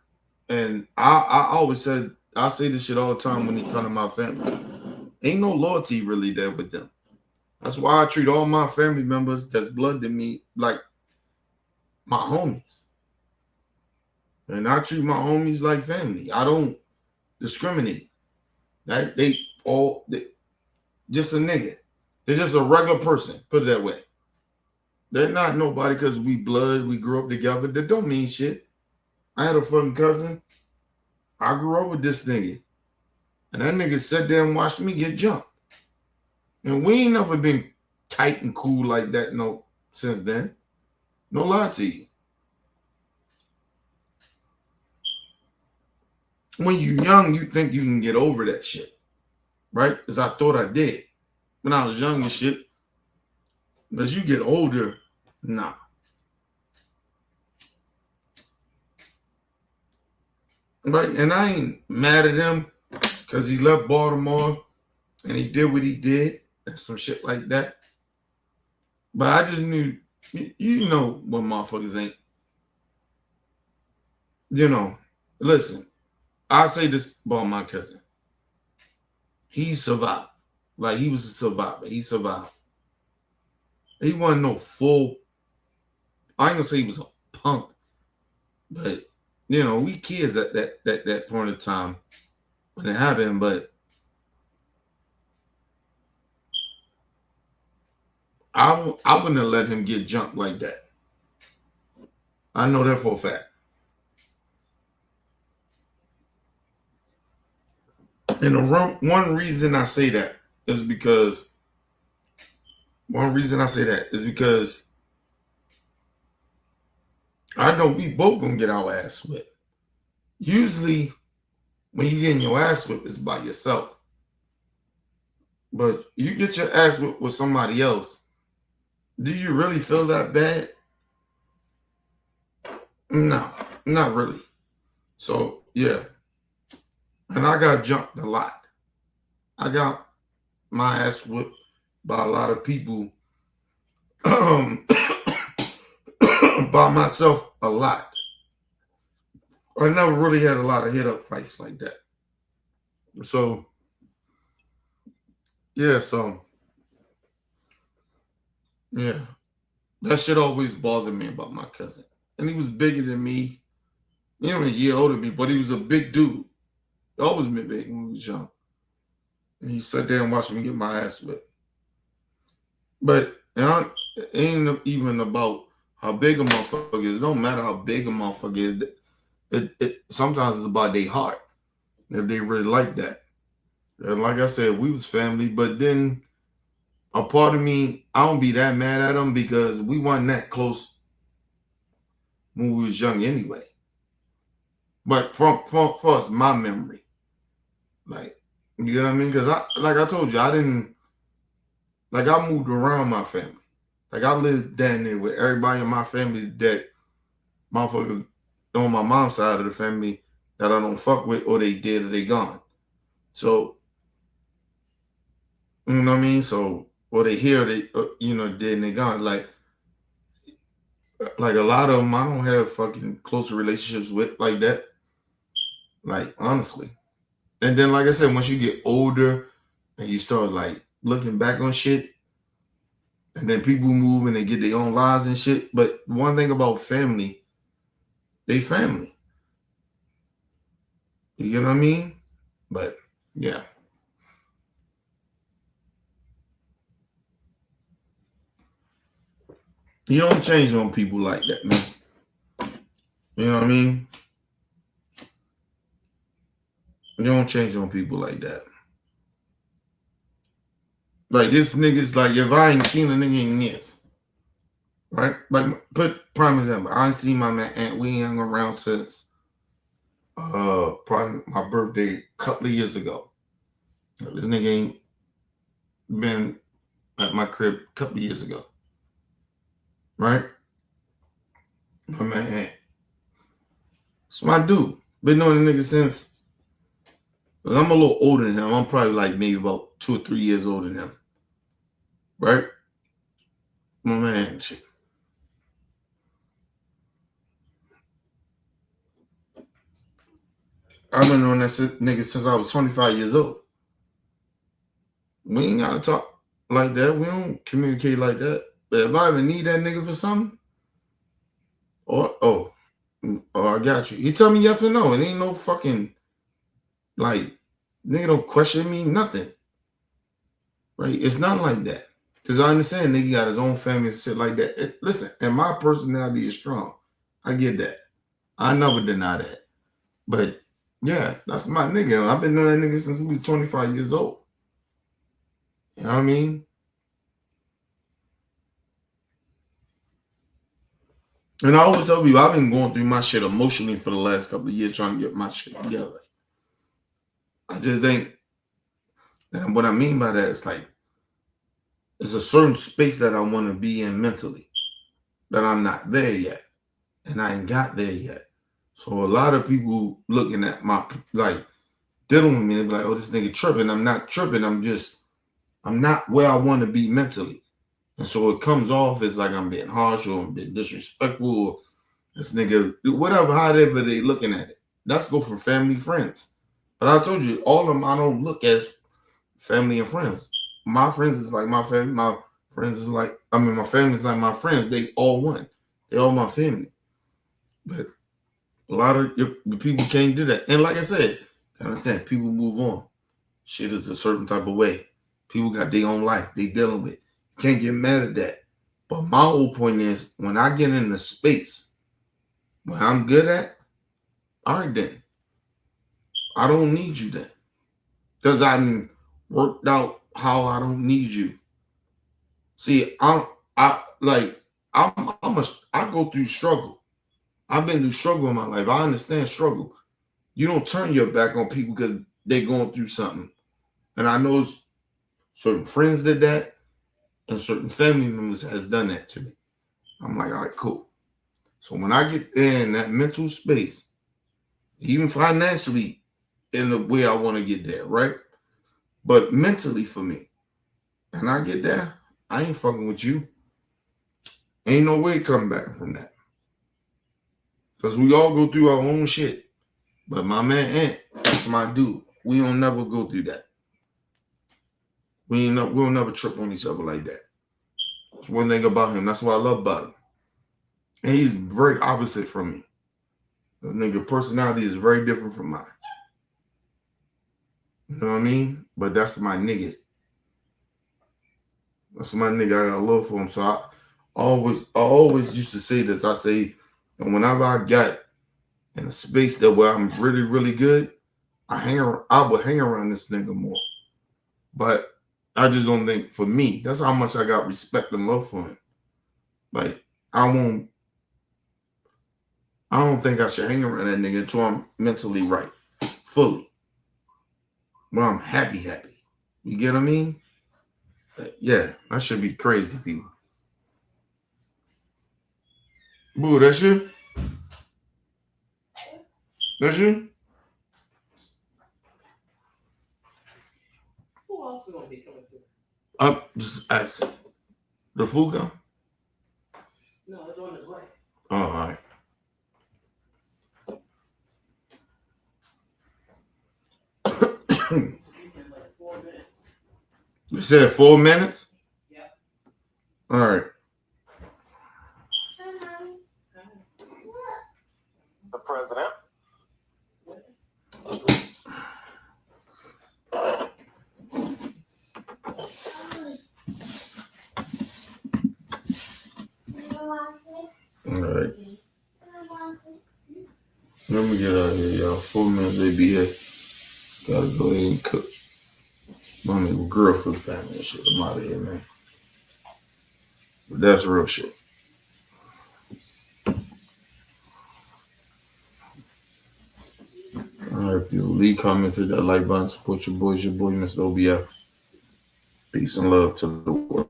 Speaker 1: And I always said, I say this shit all the time when it comes to my family. Ain't no loyalty really there with them. That's why I treat all my family members that's blood to me like my homies. And I treat my homies like family. I don't discriminate. They just a nigga. They're just a regular person. Put it that way. They're not nobody because we blood, we grew up together. That don't mean shit. I had a fucking cousin. I grew up with this nigga. And that nigga sat there and watched me get jumped. And we ain't never been tight and cool like that since then. No lie to you. When you're young, you think you can get over that shit. Right? Because I thought I did. When I was young and shit. But as you get older, nah. Right? And I ain't mad at him because he left Baltimore and he did what he did and some shit like that. But I just knew, you know what motherfuckers ain't. You know, listen, I say this about my cousin. He survived. Like, he was a survivor. He survived. He wasn't no full, I ain't gonna say he was a punk, but, you know, we kids at that point in time when it happened, but I wouldn't have let him get jumped like that. I know that for a fact. And one reason I say that is because I know we both gonna get our ass whipped. Usually, when you getting your ass whipped, it's by yourself. But you get your ass whipped with somebody else. Do you really feel that bad? No, not really. So, yeah. And I got jumped a lot. I got my ass whipped by a lot of people. By myself a lot. I never really had a lot of hit-up fights like that. So, yeah, yeah. That shit always bothered me about my cousin. And he was bigger than me. You know, a year older than me, but he was a big dude. He always been big when we was young. And he sat there and watched me get my ass whipped. But it ain't even about how big a motherfucker is. It don't matter how big a motherfucker is. It sometimes it's about their heart. If they really like that. And like I said, we was family, but then a part of me, I don't be that mad at them because we weren't that close when we was young anyway. But for us, my memory. Like, you know what I mean? Because like I told you, I moved around my family. Like, I lived down there with everybody in my family that motherfuckers on my mom's side of the family that I don't fuck with, or they dead or they gone. So, you know what I mean? So, or they here, they dead and they gone. Like a lot of them, I don't have fucking close relationships with like that. Like, honestly. And then, like I said, once you get older and you start like looking back on shit, and then people move and they get their own lives and shit. But one thing about family, they family. You know what I mean? But yeah. You don't change on people like that, man. You know what I mean? You don't change on people like that. Like this nigga's like, if I ain't seen a nigga in years, right? Like, put prime example. I ain't seen my man Aunt. We ain't around since probably my birthday a couple of years ago. This nigga ain't been at my crib a couple of years ago, right? My man Aunt. It's my dude. Been knowing the nigga since. I'm a little older than him. I'm probably like maybe about 2 or 3 years older than him. Right? My man, shit. I've been knowing that nigga since I was 25 years old. We ain't gotta talk like that. We don't communicate like that. But if I ever need that nigga for something, oh, I got you. He tell me yes or no. It ain't no fucking, like, nigga don't question me, nothing. Right? It's not like that. Because I understand nigga got his own family and shit like that. Listen, and my personality is strong. I get that. I never deny that. But yeah, that's my nigga. I've been knowing that nigga since we was 25 years old. You know what I mean? And I always tell people, I've been going through my shit emotionally for the last couple of years trying to get my shit together. I just think, and what I mean by that is like, there's a certain space that I want to be in mentally that I'm not there yet. And I ain't got there yet. So a lot of people looking at my, like, dealing with me, they be like, oh, this nigga tripping. I'm not tripping. I'm not where I want to be mentally. And so it comes off as like I'm being harsh or I'm being disrespectful or this nigga, whatever, however they looking at it. That's go for family, friends. But I told you, all of them I don't look as family and friends. My friends is like my family. My friends is like, my family is like my friends. They all one. They all my family. But a lot of the people can't do that. And like I said, I understand, people move on. Shit is a certain type of way. People got their own life they dealing with. Can't get mad at that. But my whole point is, when I get in the space where I'm good at, all right then. I don't need you then. Because I worked out how I don't need you. See, I go through struggle. I've been through struggle in my life. I understand struggle. You don't turn your back on people because they're going through something. And I know certain friends did that, and certain family members has done that to me. I'm like, all right, cool. So when I get in that mental space, even financially, in the way I want to get there, right? But mentally for me, and I get there, I ain't fucking with you. Ain't no way coming back from that. Because we all go through our own shit. But my man Ant, that's my dude. We don't never go through that. We'll never trip on each other like that. That's one thing about him. That's what I love about him. And he's very opposite from me. This nigga personality is very different from mine. You know what I mean? But that's my nigga. That's my nigga. I got love for him. So I always used to say this. I say, and whenever I got in a space that where I'm really, really good, I would hang around this nigga more. But I just don't think, for me, that's how much I got respect and love for him. Like, I don't think I should hang around that nigga until I'm mentally right, fully. Well, I'm happy. You get what I mean? Like, yeah, that should be crazy, people. Boo, that's you? That's you?
Speaker 5: Who else is gonna be coming through?
Speaker 1: I'm just asking. The food come?
Speaker 5: No, it's on his way.
Speaker 1: Oh, all right.
Speaker 5: In like 4 minutes.
Speaker 1: You said 4 minutes?
Speaker 5: Yeah.
Speaker 1: All right.
Speaker 2: The president.
Speaker 1: All right. Let me get out of here, y'all. 4 minutes, they be here. Gotta go ahead and cook. Mommy will grill for the family and shit. I'm out of here, man. But that's real shit. Alright, if you leave comments, hit that like button, support your boys, your boy, Mr. OBF. Peace and love to the world.